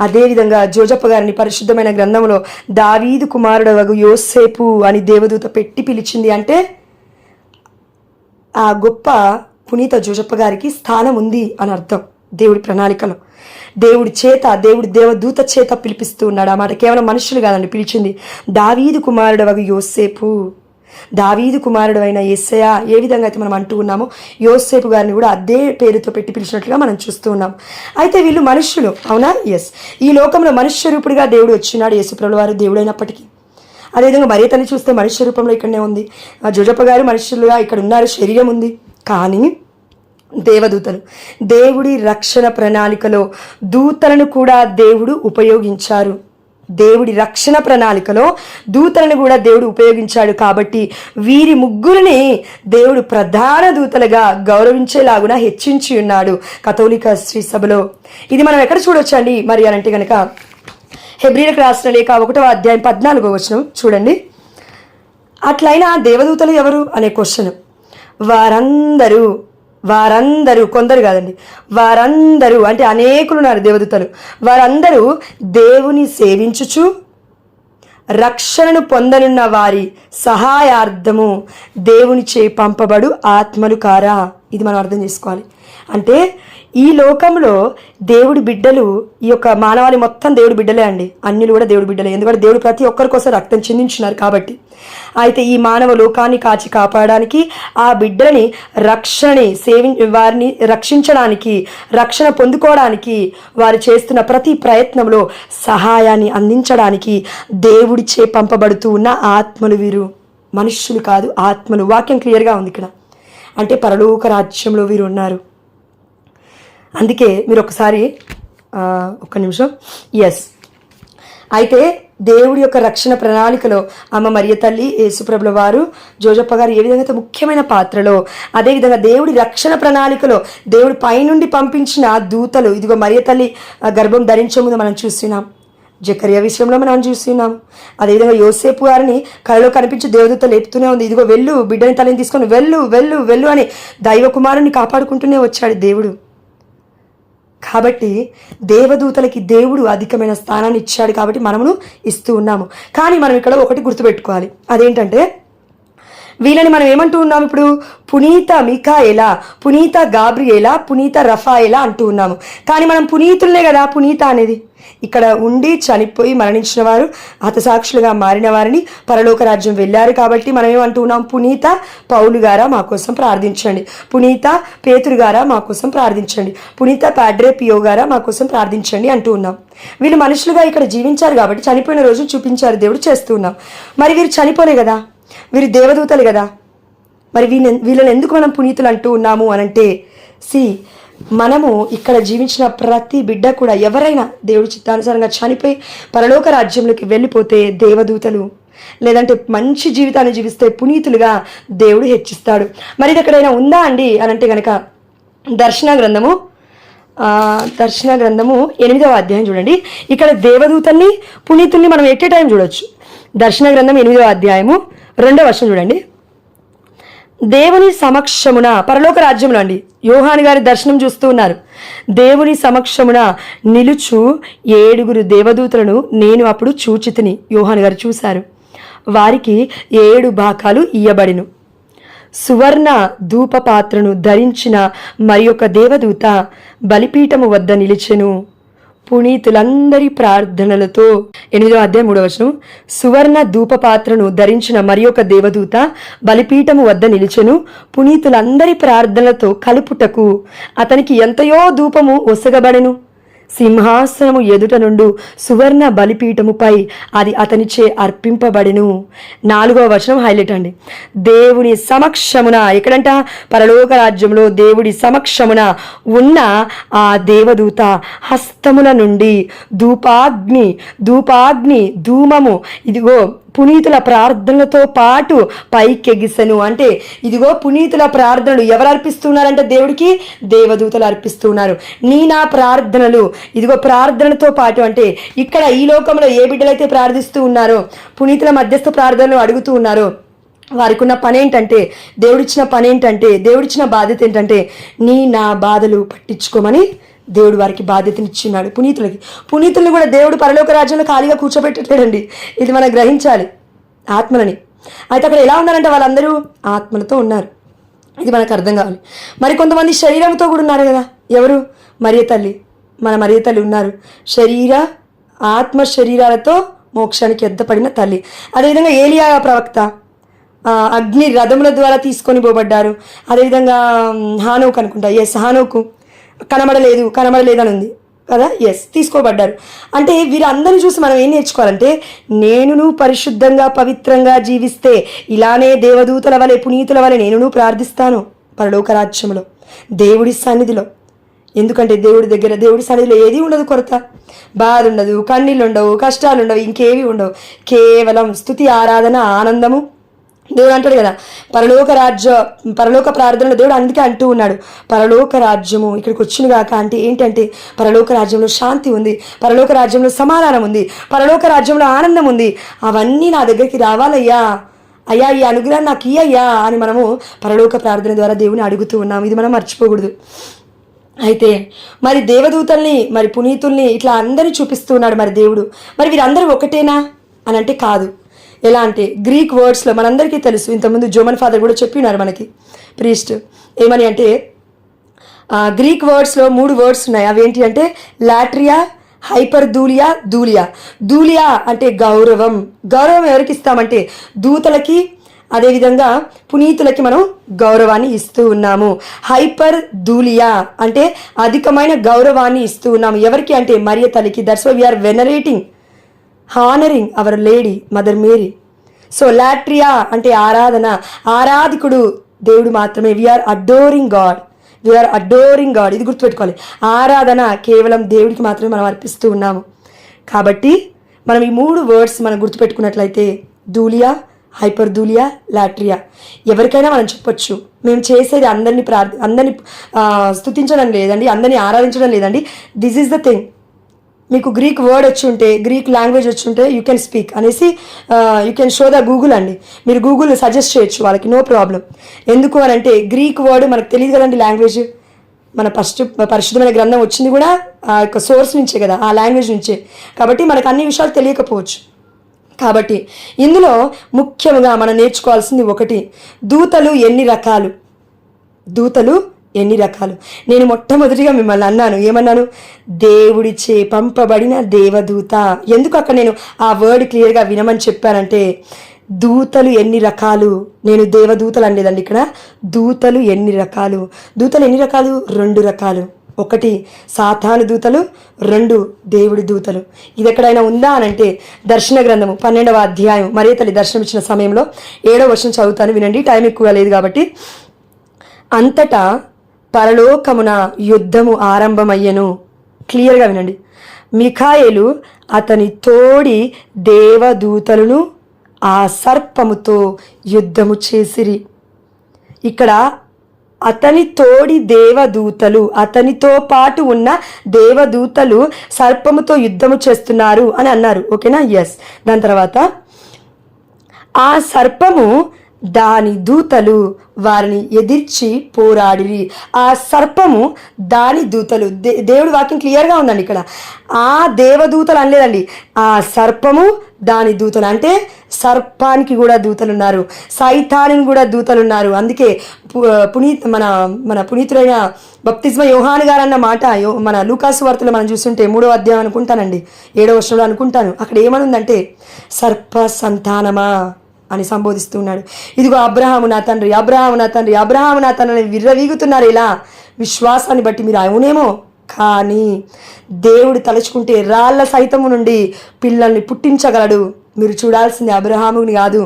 అదేవిధంగా జోజప్ప గారిని పరిశుద్ధమైన గ్రంథంలో దావీదు కుమారుడు యోసేపు అని దేవదూత పెట్టి పిలిచింది. అంటే ఆ గొప్ప పునీత జోజప్ప గారికి స్థానం ఉంది అని అర్థం దేవుడి ప్రణాళికలో. దేవుడి దేవదూత చేత పిలిపిస్తూ ఉన్నాడు. ఆ మాట కేవలం మనుషులు కాదండి పిలిచింది, దావీదు కుమారుడు యోసేపు, దావీదు కుమారుడు అయిన యేసయ్య. ఏ విధంగా అయితే మనం అంటూ ఉన్నామో యోసేపు గారిని కూడా అదే పేరుతో పెట్టి పిలిచినట్లుగా మనం చూస్తూ ఉన్నాం. అయితే వీళ్ళు మనుష్యులు, అవునా? ఎస్, ఈ లోకంలో మనుష్య రూపుడిగా దేవుడు వచ్చినాడు యేసు ప్రభుల వారు దేవుడైనప్పటికీ. అదేవిధంగా మరియ తల్లి చూస్తే మనుష్య రూపంలో ఇక్కడనే ఉంది, జోజప్ప గారు మనుషులుగా ఇక్కడ ఉన్నారు, శరీరం ఉంది. కానీ దేవదూతలు, దేవుడి రక్షణ ప్రణాళికలో దూతలను కూడా దేవుడు ఉపయోగించారు. దేవుడి రక్షణ ప్రణాళికలో దూతలను కూడా దేవుడు ఉపయోగించాడు. కాబట్టి వీరి ముగ్గురిని దేవుడు ప్రధాన దూతలుగా గౌరవించేలాగున హెచ్చించి ఉన్నాడు కథోలిక శ్రీ సభలో. ఇది మనం ఎక్కడ చూడొచ్చండి మరి అంటే కనుక హెబ్రీలకు రాసిన లేఖ 1వ అధ్యాయం 14వ వచనం చూడండి. అట్లయినా దేవదూతలు ఎవరు అనే క్వశ్చన్. వారందరూ కొందరు కాదండి, వారందరూ అంటే అనేకులు ఉన్నారు దేవదూతలు. వారందరూ దేవుని సేవించుచు రక్షణను పొందనున్న వారి సహాయార్థము దేవునిచే పంపబడు ఆత్మలు కారా. ఇది మనం అర్థం చేసుకోవాలి. అంటే ఈ లోకంలో దేవుడి బిడ్డలు, ఈ యొక్క మానవాళి మొత్తం దేవుడి బిడ్డలే అండి. అన్యులు కూడా దేవుడి బిడ్డలే, ఎందుకంటే దేవుడు ప్రతి ఒక్కరి కోసం రక్తం చిందించున్నారు కాబట్టి. అయితే ఈ మానవ లోకాన్ని కాచి కాపాడడానికి, ఆ బిడ్డలని వారిని రక్షించడానికి, రక్షణ పొందుకోవడానికి వారు చేస్తున్న ప్రతి ప్రయత్నంలో సహాయాన్ని అందించడానికి దేవుడిచే పంపబడుతూ ఉన్న ఆత్మలు వీరు. మనుష్యులు కాదు, ఆత్మలు. వాక్యం క్లియర్గా ఉంది ఇక్కడ. అంటే పరలోక రాజ్యంలో వీరు ఉన్నారు. అందుకే మీరు ఒకసారి ఒక్క నిమిషం. అయితే దేవుడి యొక్క రక్షణ ప్రణాళికలో అమ్మ మరియ తల్లి, యేసుప్రభుల వారు, జోజప్ప గారు ఏ విధంగా ముఖ్యమైన పాత్రలో, అదేవిధంగా దేవుడి రక్షణ ప్రణాళికలో దేవుడి పైనుండి పంపించిన దూతలు, ఇదిగో మరియ తల్లి గర్భం ధరించే ముందు మనం చూస్తున్నాం. జకరియా విషయంలో మనం చూస్తున్నాం. అదేవిధంగా యోసేపు గారిని కళలో కనిపించి దేవదూత లేపుతూనే ఉంది. ఇదిగో వెళ్ళు, బిడ్డని తల్లిని తీసుకొని వెళ్ళు వెళ్ళు వెళ్ళు అని దైవ కుమారుని కాపాడుకుంటూనే వచ్చాడు దేవుడు. కాబట్టి దేవదూతలకి దేవుడు అధికమైన స్థానాన్ని ఇచ్చాడు. కాబట్టి మనమును ఇస్తూ ఉన్నాము. కానీ మనం ఇక్కడ ఒకటి గుర్తుపెట్టుకోవాలి. అదేంటంటే వీళ్ళని మనం ఏమంటూ ఉన్నాము ఇప్పుడు? పునీత మిఖాయేలా, పునీత గాబ్రియేలా, పునీత రఫాయేలా అంటూ ఉన్నాము. కానీ మనం పునీతులనే కదా పునీత అనేది. ఇక్కడ ఉండి చనిపోయి మరణించిన వారు, హతసాక్షులుగా మారిన వారిని పరలోక రాజ్యం వెళ్ళారు. కాబట్టి మనం ఏమంటూ ఉన్నాం? పునీత పౌలు గారా మా కోసం ప్రార్థించండి, పునీత పేతురు గారా మా కోసం ప్రార్థించండి, పునీత పాడ్రే పియో గారా మా కోసం ప్రార్థించండి అంటూ ఉన్నాం. వీళ్ళు మనుషులుగా ఇక్కడ జీవించారు కాబట్టి చనిపోయిన రోజు చూపించారు దేవుడు, చేస్తూ ఉన్నాం. మరి వీరు చనిపోలే కదా, వీరు దేవదూతలు కదా. మరి వీళ్ళని ఎందుకు మనం పునీతులు అంటూ ఉన్నాము అనంటే, మనము ఇక్కడ జీవించిన ప్రతి బిడ్డ కూడా ఎవరైనా దేవుడి చిత్తానుసారంగా చనిపోయి పరలోక రాజ్యంలోకి వెళ్ళిపోతే దేవదూతలు, లేదంటే మంచి జీవితాన్ని జీవిస్తే పునీతులుగా దేవుడు హెచ్చిస్తాడు. మరి ఇది ఎక్కడైనా ఉందా అండి అనంటే కనుక దర్శన గ్రంథము 8వ అధ్యాయం చూడండి. ఇక్కడ దేవదూతల్ని పునీతుల్ని మనం ఎట్ ఏ టైం చూడొచ్చు. దర్శన గ్రంథం 8వ అధ్యాయము 2వ వచనం చూడండి. దేవుని సమక్షమున, పరలోక రాజ్యంలో అండి, యోహాను గారి దర్శనం చూస్తూ ఉన్నారు. దేవుని సమక్షమున నిలుచు 7 దేవదూతలను నేను అప్పుడు చూచితిని. యోహాను గారు చూశారు. వారికి 7 బాకాలు ఇయ్యబడిను. సువర్ణ ధూప పాత్రను ధరించిన మరి ఒక దేవదూత బలిపీఠము వద్ద నిలిచెను. పునీతులందరి ప్రార్థనలతో 8వ అధ్యాయం 3వ వచనం. సువర్ణ ధూప పాత్రను ధరించిన మరి ఒక దేవదూత బలిపీఠము వద్ద నిలిచెను. పునీతులందరి ప్రార్థనలతో కలుపుటకు అతనికి ఎంతయో ధూపము ఒసగబడెను. సింహాసనము ఎదుట నుండు సువర్ణ బలిపీఠముపై అది అతనిచే అర్పింపబడెను. 4వ వచనం హైలైట్ అండి. దేవుని సమక్షమున, ఎక్కడంట? పరలోక రాజ్యంలో దేవుడి సమక్షమున ఉన్న ఆ దేవదూత హస్తముల నుండి ధూపాగ్ని ధూమము ఇదిగో పునీతుల ప్రార్థనలతో పాటు పైకెగిసెను. అంటే ఇదిగో పునీతుల ప్రార్థనలు ఎవరు అర్పిస్తున్నారంటే దేవుడికి దేవదూతలు అర్పిస్తున్నారు. నా ప్రార్థనలు ఇదిగో ప్రార్థనతో పాటు, అంటే ఇక్కడ ఈ లోకంలో ఏ బిడ్డలైతే ప్రార్థిస్తూ ఉన్నారో, పునీతుల మధ్యస్థ ప్రార్థనలు అడుగుతూ ఉన్నారో, వారికి ఉన్న పని ఏంటంటే, దేవుడిచ్చిన పని ఏంటంటే, దేవుడిచ్చిన బాధ్యత ఏంటంటే నా బాధలు పట్టించుకోమని దేవుడు వారికి బాధ్యతనిచ్చిన్నాడు. పునీతుల్ని కూడా దేవుడు పరలోక రాజ్యంలో ఖాళీగా కూర్చోబెట్టలేడండి. ఇది మనం గ్రహించాలి, ఆత్మలని. అయితే అక్కడ ఎలా ఉన్నారంటే వాళ్ళందరూ ఆత్మలతో ఉన్నారు. ఇది మనకు అర్థం కావాలి. మరి కొంతమంది శరీరంతో కూడా ఉన్నారు కదా. ఎవరు? మరియ తల్లి, మన మరియ తల్లి ఉన్నారు. ఆత్మ శరీరాలతో మోక్షానికి ఎద్దపడిన తల్లి. అదేవిధంగా ఏలియా ప్రవక్త అగ్ని రథముల ద్వారా తీసుకొని పోబడ్డారు. అదేవిధంగా హానోకు అనుకుంటా, హానోకు కనబడలేదు అని ఉంది కదా. తీసుకోబడ్డారు. అంటే వీరందరినీ చూసి మనం ఏం నేర్చుకోవాలంటే, నేనును పరిశుద్ధంగా పవిత్రంగా జీవిస్తే ఇలానే దేవదూతల వలె పునీతుల వలె నేనును ప్రార్థిస్తాను పరలోక రాజ్యంలో దేవుడి సన్నిధిలో. ఎందుకంటే దేవుడి సన్నిధిలో ఏది ఉండదు కొరత. బాధ ఉండదు, కన్నీళ్ళు ఉండవు, కష్టాలు ఉండవు, ఇంకేవి ఉండవు. కేవలం స్తుతి, ఆరాధన, ఆనందము. దేవుడు అంటాడు కదా, పరలోక ప్రార్థనలో దేవుడు అందుకే అంటూ ఉన్నాడు, పరలోక రాజ్యము ఇక్కడికి వచ్చిన గాక. అంటే ఏంటంటే పరలోక రాజ్యంలో శాంతి ఉంది, పరలోక రాజ్యంలో సమాధానం ఉంది, పరలోక రాజ్యంలో ఆనందం ఉంది. అవన్నీ నా దగ్గరికి రావాలయ్యా, అయ్యా ఈ అనుగ్రహం నాకు ఇయ్యయ్యా అని మనము పరలోక ప్రార్థన ద్వారా దేవుని అడుగుతూ ఉన్నాం. ఇది మనం మర్చిపోకూడదు. అయితే మరి దేవదూతల్ని, మరి పునీతుల్ని ఇట్లా అందరినీ చూపిస్తూ ఉన్నాడు మరి దేవుడు. మరి వీరందరూ ఒకటేనా అని అంటే కాదు. ఎలా అంటే గ్రీక్ వర్డ్స్లో మనందరికీ తెలుసు, ఇంతకుముందు జోమన్ ఫాదర్ కూడా చెప్పినారు మనకి ప్రీస్ట్. ఏమని అంటే గ్రీక్ వర్డ్స్లో 3 వర్డ్స్ ఉన్నాయి. అవేంటి అంటే లాట్రియా, హైపర్ దూలియా, దూలియా. దూలియా అంటే గౌరవం. గౌరవం ఎవరికి ఇస్తామంటే దూతలకి, అదేవిధంగా పునీతులకి మనం గౌరవాన్ని ఇస్తూ ఉన్నాము. హైపర్ దూలియా అంటే అధికమైన గౌరవాన్ని ఇస్తూ ఉన్నాము. ఎవరికి అంటే మరియ తల్లికి. That's why we are venerating, honouring our lady mother Mary. So latria అంటే ఆరాధన, ఆరాధికుడు దేవుడు మాత్రమే. We are adoring God, we are adoring God. ఇది గుర్తుపెట్టుకోవాలి. ఆరాధన కేవలం దేవుడికి మాత్రమే మనం అర్పిస్తూ ఉన్నాము. కాబట్టి మనం ఈ 3 వర్డ్స్ మనం గుర్తుపెట్టుకున్నట్లయితే దూలియా, హైపర్ దూలియా, లాట్రియా, ఎవరికైనా మనం చెప్పొచ్చు. మేము చేసేది అందరినీ స్తుతించడం లేదండి, అందరినీ ఆరాధించడం లేదండి. This is the thing. మీకు గ్రీక్ వర్డ్ వచ్చి ఉంటే, గ్రీక్ లాంగ్వేజ్ వచ్చి ఉంటే యూ కెన్ స్పీక్ అనేసి you can show the Google అండి. మీరు గూగుల్ సజెస్ట్ చేయొచ్చు వాళ్ళకి, నో ప్రాబ్లం. ఎందుకు అని అంటే గ్రీక్ వర్డ్ మనకు తెలియదు కదండి. లాంగ్వేజ్ మన పరిశుద్ధమైన గ్రంథం వచ్చింది కూడా ఆ యొక్క సోర్స్ నుంచే కదా, ఆ లాంగ్వేజ్ నుంచే. కాబట్టి మనకు అన్ని విషయాలు తెలియకపోవచ్చు. కాబట్టి ఇందులో ముఖ్యంగా మనం నేర్చుకోవాల్సింది ఒకటి, దూతలు ఎన్ని రకాలు. దూతలు ఎన్ని రకాలు. నేను మొట్టమొదటిగా మిమ్మల్ని అన్నాను, ఏమన్నాను? దేవుడిచే పంపబడిన దేవదూత. ఎందుకు అక్కడ నేను ఆ వర్డ్ క్లియర్గా వినమని చెప్పానంటే, దూతలు ఎన్ని రకాలు. నేను దేవదూతలు అనలేదండి ఇక్కడ. దూతలు ఎన్ని రకాలు. దూతలు ఎన్ని రకాలు? 2 రకాలు. 1 సాతాను దూతలు, 2 దేవుడి దూతలు. ఇది ఎక్కడైనా ఉందా అనంటే దర్శన గ్రంథము 12వ అధ్యాయం, మరియ తల్లి దర్శనం ఇచ్చిన సమయంలో 7వ వచనం చదువుతాను, వినండి. టైం ఎక్కువగా లేదు కాబట్టి. అంతటా పరలోకమున యుద్ధము ఆరంభమయ్యను. క్లియర్గా వినండి. మిఖాయేలు అతని తోడి దేవదూతలను ఆ సర్పముతో యుద్ధము చేసిరి. ఇక్కడ అతని తోడి దేవదూతలు, అతనితో పాటు ఉన్న దేవదూతలు సర్పముతో యుద్ధము చేస్తున్నారు అని అన్నారు. ఓకేనా? ఎస్. దాని తర్వాత ఆ సర్పము దాని దూతలు వారిని ఎదిర్చి పోరాడిరి. ఆ సర్పము దాని దూతలు. దేవుడి వాక్యం క్లియర్గా ఉందండి ఇక్కడ. ఆ దేవదూతలు అనలేదండి, ఆ సర్పము దాని దూతలు. అంటే సర్పానికి కూడా దూతలు ఉన్నారు, సైతానికి కూడా దూతలు ఉన్నారు. అందుకే మన పునీతుడైన బప్తిస్మ యోహాను గారు అన్న మాట మన లూకాసు వార్తలో మనం చూస్తుంటే 3వ అధ్యాయం అనుకుంటానండి, 7వ వచనంలో అనుకుంటాను, అక్కడ ఏమనుందంటే సర్ప సంతానమా అని సంబోధిస్తున్నాడు. ఇదిగో అబ్రహాము నా తండ్రి, అబ్రహాము నా తండ్రి, అబ్రహాము నా తండ్రి అని విర్రవీగుతున్నారు. ఇలా విశ్వాసాన్ని బట్టి మీరు అవునేమో, కానీ దేవుడు తలుచుకుంటే రాళ్ల సైతము నుండి పిల్లల్ని పుట్టించగలడు. మీరు చూడాల్సింది అబ్రహాముని కాదు,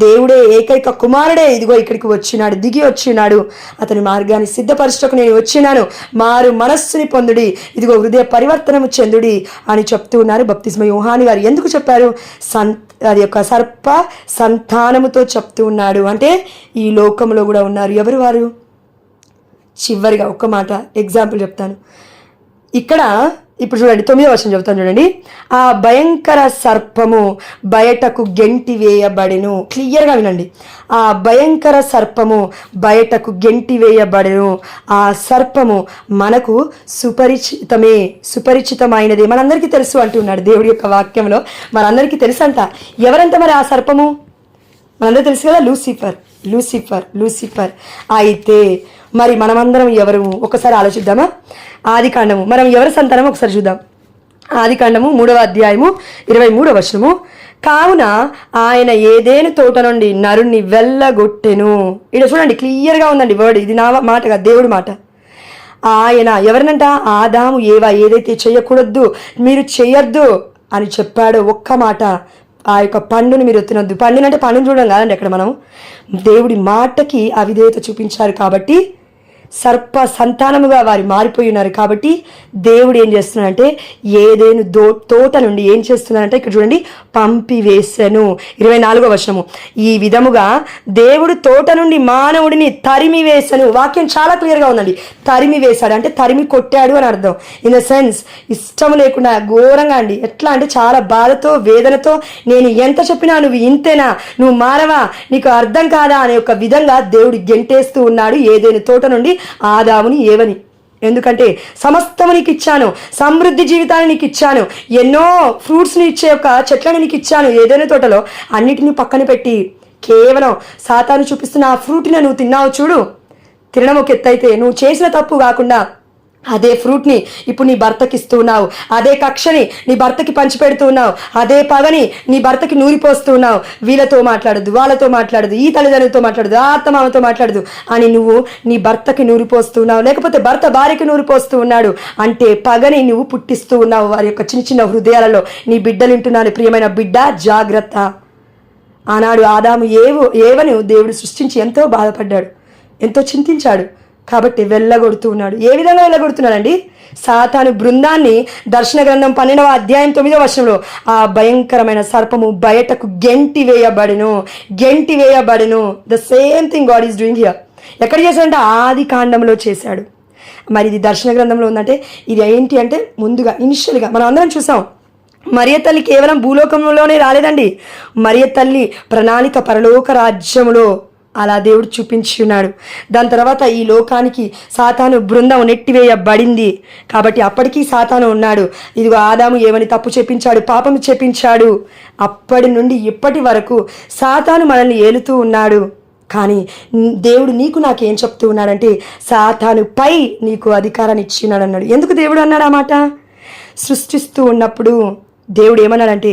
దేవుడే, ఏకైక కుమారుడే ఇదిగో ఇక్కడికి వచ్చినాడు, దిగి వచ్చినాడు. అతని మార్గాన్ని సిద్ధపరచటకు నేను వచ్చినాను, మారు మనస్సుని పొందుడి, ఇదిగో హృదయ పరివర్తనము చెందుడి అని చెప్తూ ఉన్నారు బప్తిస్మ యోహాను గారు. ఎందుకు చెప్పారు? అది యొక్క సర్ప సంతానముతో చెప్తూ ఉన్నాడు. అంటే ఈ లోకంలో కూడా ఉన్నారు. ఎవరు వారు? చివరిగా ఒక్క మాట ఎగ్జాంపుల్ చెప్తాను. ఇక్కడ ఇప్పుడు చూడండి, 9వ వచనం చెబుతాను చూడండి. ఆ భయంకర సర్పము బయటకు గెంటి వేయబడెను. క్లియర్గా వినండి. ఆ భయంకర సర్పము బయటకు గెంటి వేయబడెను. ఆ సర్పము మనకు సుపరిచితమైనది, మనందరికీ తెలుసు అంటున్నాడు దేవుడి యొక్క వాక్యంలో. మనందరికీ తెలుసు అంట. ఎవరంట మరి ఆ సర్పము? మనందరూ తెలుసు కదా, లూసిఫర్. అయితే మరి మనమందరం ఎవరు? ఒకసారి ఆలోచిద్దామా? ఆదికాండము, మనం ఎవరి సంతానమో ఒకసారి చూద్దాం. ఆదికాండము 3వ అధ్యాయము 23వ వచనము. కావున ఆయన ఏదేను తోట నుండి నరుణ్ణి వెళ్ళగొట్టెను. ఇక్కడ చూడండి, క్లియర్గా ఉందండి వర్డ్. ఇది నా మాట కాదు, దేవుడి మాట. ఆయన ఎవరినంట? ఆదాము ఏవా ఏదైతే చేయకూడదు, మీరు చేయొద్దు అని చెప్పాడో ఒక్క మాట, ఆ యొక్క పండుని మీరు తినొద్దు. పండునంటే పండుని చూడడం కాదండి అక్కడ. మనం దేవుడి మాటకి అవిధేయత చూపించారు కాబట్టి సర్ప సంతానముగా వారు మారిపోయి ఉన్నారు. కాబట్టి దేవుడు ఏం చేస్తున్నాడంటే ఏదేను తోట నుండి ఏం చేస్తున్నాడంటే ఇక్కడ చూడండి, పంపివేశను. 24వ వచనము, ఈ విధముగా దేవుడు తోట నుండి మానవుడిని తరిమి వేసను. వాక్యం చాలా క్లియర్గా ఉందండి. తరిమి వేశాడు అంటే తరిమి కొట్టాడు అని అర్థం. ఇన్ ద సెన్స్ ఇష్టం లేకుండా ఘోరంగా అండి. ఎట్లా అంటే చాలా బాధతో వేదనతో, నేను ఎంత చెప్పినా నువ్వు ఇంతేనా, నువ్వు మారవా, నీకు అర్థం కాదా అనే ఒక విధంగా దేవుడు గెంటేస్తూ ఉన్నాడు ఏదైనా తోట నుండి ఆదాముని ఏవని. ఎందుకంటే సమస్తము నీకు ఇచ్చాను, సమృద్ధి జీవితాన్ని నీకు ఇచ్చాను, ఎన్నో ఫ్రూట్స్ని ఇచ్చే ఒక చెట్లను నీకు ఇచ్చాను ఏదైనా తోటలో, అన్నిటినీ పక్కన పెట్టి కేవలం సాతాను చూపిస్తున్న ఆ ఫ్రూట్ని నువ్వు తిన్నావు చూడు. తినడం ఒక ఎత్తు అయితే, నువ్వు చేసిన తప్పు కాకుండా అదే ఫ్రూట్ని ఇప్పుడు నీ భర్తకి ఇస్తూ ఉన్నావు, అదే కక్షని నీ భర్తకి పంచిపెడుతూ ఉన్నావు, అదే పగని నీ భర్తకి నూరిపోస్తూ ఉన్నావు. వీళ్ళతో మాట్లాడదు, వాళ్ళతో మాట్లాడదు, ఈ తల్లిదండ్రులతో మాట్లాడదు, ఆ అత్తమామతో మాట్లాడదు అని నువ్వు నీ భర్తకి నూరిపోస్తున్నావు, లేకపోతే భర్త భార్యకి నూరిపోస్తూ ఉన్నాడు అంటే పగని నువ్వు పుట్టిస్తూ ఉన్నావు వారి యొక్క చిన్న చిన్న హృదయాలలో. నీ బిడ్డలు వింటున్నాను, ప్రియమైన బిడ్డ జాగ్రత్త. ఆనాడు ఆదాము ఏవని దేవుడు సృష్టించి ఎంతో బాధపడ్డాడు, ఎంతో చింతించాడు. కాబట్టి వెళ్ళగొడుతూ ఉన్నాడు. ఏ విధంగా వెళ్ళగొడుతున్నాడండి? సాతాను బృందాన్ని దర్శన గ్రంథం 12వ అధ్యాయం 9వ వచనంలో ఆ భయంకరమైన సర్పము బయటకు గెంటి వేయబడెను. The same thing God is doing here. ఎక్కడ చేశాడంటే ఆది కాండంలో చేశాడు. మరి ఇది దర్శన గ్రంథంలో ఉందంటే ఇది ఏంటి అంటే ముందుగా ఇనిషియల్గా మనం అందరం చూసాం. మరియ తల్లి కేవలం భూలోకంలోనే రాలేదండి. మరియ తల్లి ప్రణాళిక పరలోక రాజ్యములో అలా దేవుడు చూపించి ఉన్నాడు. దాని తర్వాత ఈ లోకానికి సాతాను బృందం నెట్టివేయబడింది. కాబట్టి అప్పటికీ సాతాను ఉన్నాడు. ఇదిగో ఆదాము ఏమని తప్పు చెప్పించాడు, పాపం చెప్పించాడు. అప్పటి నుండి ఇప్పటి వరకు సాతాను మనల్ని ఏలుతూ ఉన్నాడు. కానీ దేవుడు నీకు నాకేం చెప్తూ ఉన్నాడంటే సాతానుపై నీకు అధికారాన్ని ఇచ్చినాడు అన్నాడు. ఎందుకు దేవుడు అన్నాడు ఆ మాట? సృష్టిస్తూ ఉన్నప్పుడు దేవుడు ఏమన్నాడంటే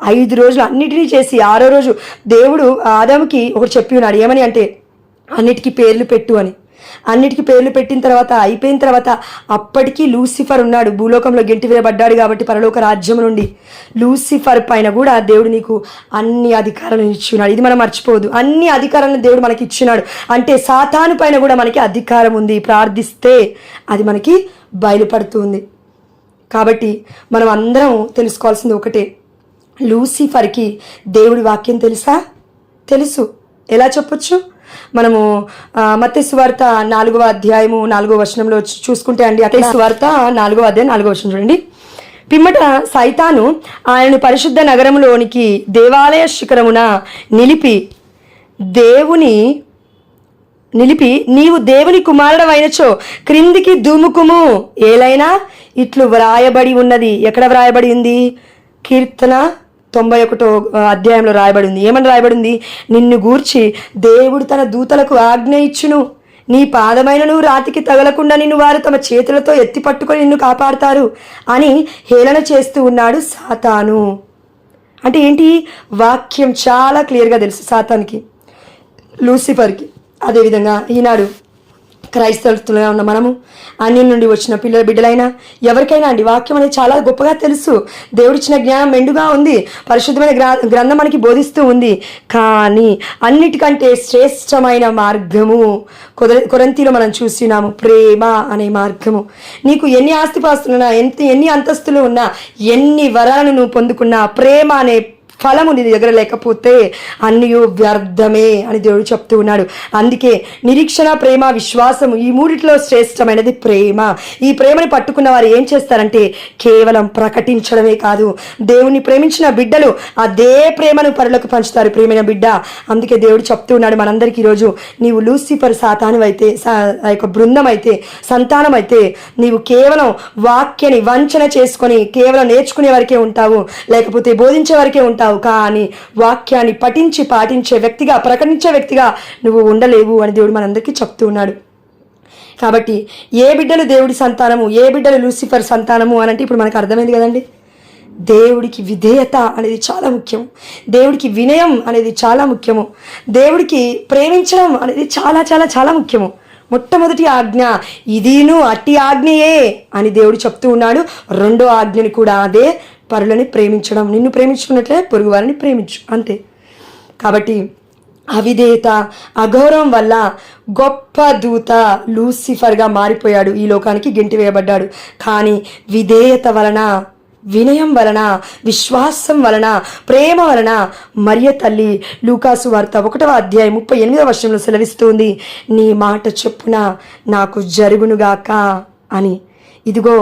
5 రోజులు అన్నిటినీ చేసి 6వ రోజు దేవుడు ఆదాముకి ఒకటి చెప్పి ఉన్నాడు. ఏమని అంటే అన్నిటికీ పేర్లు పెట్టు అని. అన్నిటికీ పేర్లు పెట్టిన తర్వాత అయిపోయిన తర్వాత అప్పటికీ లూసిఫర్ ఉన్నాడు, భూలోకంలో గెంటి వేయబడ్డాడు కాబట్టి పరలోక రాజ్యం నుండి. లూసిఫర్ పైన కూడా దేవుడు నీకు అన్ని అధికారాలను ఇచ్చినాడు. ఇది మనం మర్చిపోవద్దు. అన్ని అధికారాలను దేవుడు మనకి ఇచ్చినాడు. అంటే సాతాను పైన కూడా మనకి అధికారం ఉంది. ప్రార్థిస్తే అది మనకి బయలుపడుతుంది. కాబట్టి మనం అందరం తెలుసుకోవాల్సింది ఒకటే, లూసిఫర్కి దేవుడి వాక్యం తెలుసు. ఎలా చెప్పొచ్చు? మనము మత్తయి సువార్త 4వ అధ్యాయము 4వ వచనంలో చూసుకుంటే అండి, మత్తయి సువార్త 4వ అధ్యాయం 4వ వచనం చూడండి. పిమ్మట సైతాను ఆయనను పరిశుద్ధ నగరంలోనికి దేవాలయ శిఖరమున నిలిపి నీవు దేవుని కుమారుడవైనచో క్రిందికి దుముకుము, ఏలైనా ఇట్లు వ్రాయబడి ఉన్నది. ఎక్కడ వ్రాయబడి ఉంది? కీర్తన 91వ అధ్యాయంలో రాయబడి ఉంది. ఏమని రాయబడి ఉంది? నిన్ను గూర్చి దేవుడు తన దూతలకు ఆజ్ఞ ఇచ్చును, నీ పాదమైనను రాతికి తగలకుండా నిన్ను వారు తమ చేతులతో ఎత్తి పట్టుకొని నిన్ను కాపాడుతారు అని హేళన చేస్తూ ఉన్నాడు సాతాను. అంటే ఏంటి? వాక్యం చాలా క్లియర్గా తెలుసు సాతానికి, లూసిఫర్కి. అదేవిధంగా ఈనాడు క్రైస్తవులుగా ఉన్న మనము, అన్యుల నుండి వచ్చిన బిడ్డలైనా ఎవరికైనా అండి వాక్యం అనేది చాలా గొప్పగా తెలుసు. దేవుడిచ్చిన జ్ఞానం మెండుగా ఉంది. పరిశుద్ధమైన గ్రంథం మనకి బోధిస్తూ ఉంది. కానీ అన్నిటికంటే శ్రేష్టమైన మార్గము కొరింథీలో మనం చూసినాము, ప్రేమ అనే మార్గము. నీకు ఎన్ని ఆస్తిపాస్తులున్నా, ఎన్ని అంతస్తులు ఉన్నా, ఎన్ని వరాలను నువ్వు పొందుకున్నా, ప్రేమ అనే ఫలము నీ దగ్గర లేకపోతే అన్నీ వ్యర్థమే అని దేవుడు చెప్తూ ఉన్నాడు. అందుకే నిరీక్షణ, ప్రేమ, విశ్వాసము ఈ మూడిట్లో శ్రేష్టమైనది ప్రేమ. ఈ ప్రేమని పట్టుకున్న వారు ఏం చేస్తారంటే కేవలం ప్రకటించడమే కాదు, దేవుణ్ణి ప్రేమించిన బిడ్డలు అదే ప్రేమను పరులకు పంచుతారు. ప్రేమైన బిడ్డ, అందుకే దేవుడు చెప్తూ ఉన్నాడు మనందరికీ ఈరోజు, నీవు లూసిఫర్ సాతాను అయితే, ఆ యొక్క బృందం అయితే, సంతానం అయితే, నీవు కేవలం వాక్యాన్ని వంచన చేసుకొని కేవలం నేర్చుకునే వరకే ఉంటావు, లేకపోతే బోధించే వరకే ఉంటావు. కానీ వాక్యాన్ని పఠించి పాటించే వ్యక్తిగా, ప్రకటించే వ్యక్తిగా నువ్వు ఉండలేవు అని దేవుడు మనందరికీ చెప్తూ ఉన్నాడు. కాబట్టి ఏ బిడ్డలు దేవుడి సంతానము, ఏ బిడ్డలు లూసిఫర్ సంతానము అని అంటే ఇప్పుడు మనకు అర్థమైంది కదండి. దేవుడికి విధేయత అనేది చాలా ముఖ్యం, దేవుడికి వినయం అనేది చాలా ముఖ్యము, దేవుడికి ప్రేమించడం అనేది చాలా చాలా చాలా ముఖ్యము. మొట్టమొదటి ఆజ్ఞ ఇదిను అట్టి ఆజ్ఞయే అని దేవుడు చెప్తూ ఉన్నాడు. రెండో ఆజ్ఞని కూడా అదే, పరులని ప్రేమించడం. నిన్ను ప్రేమించుకున్నట్లే పొరుగు వారిని ప్రేమించు, అంతే. కాబట్టి అవిధేయత, అగౌరవం వల్ల గొప్ప దూత లూసిఫర్గా మారిపోయాడు, ఈ లోకానికి గెంటివేయబడ్డాడు. కానీ విధేయత వలన, వినయం వలన, విశ్వాసం వలన, ప్రేమ వలన మరియ తల్లి లూకాసు వార్త 1వ అధ్యాయం 38వ వచనంలో సెలవిస్తుంది, నీ మాట చొప్పున నాకు జరుగునుగాక అని. ఇదిగో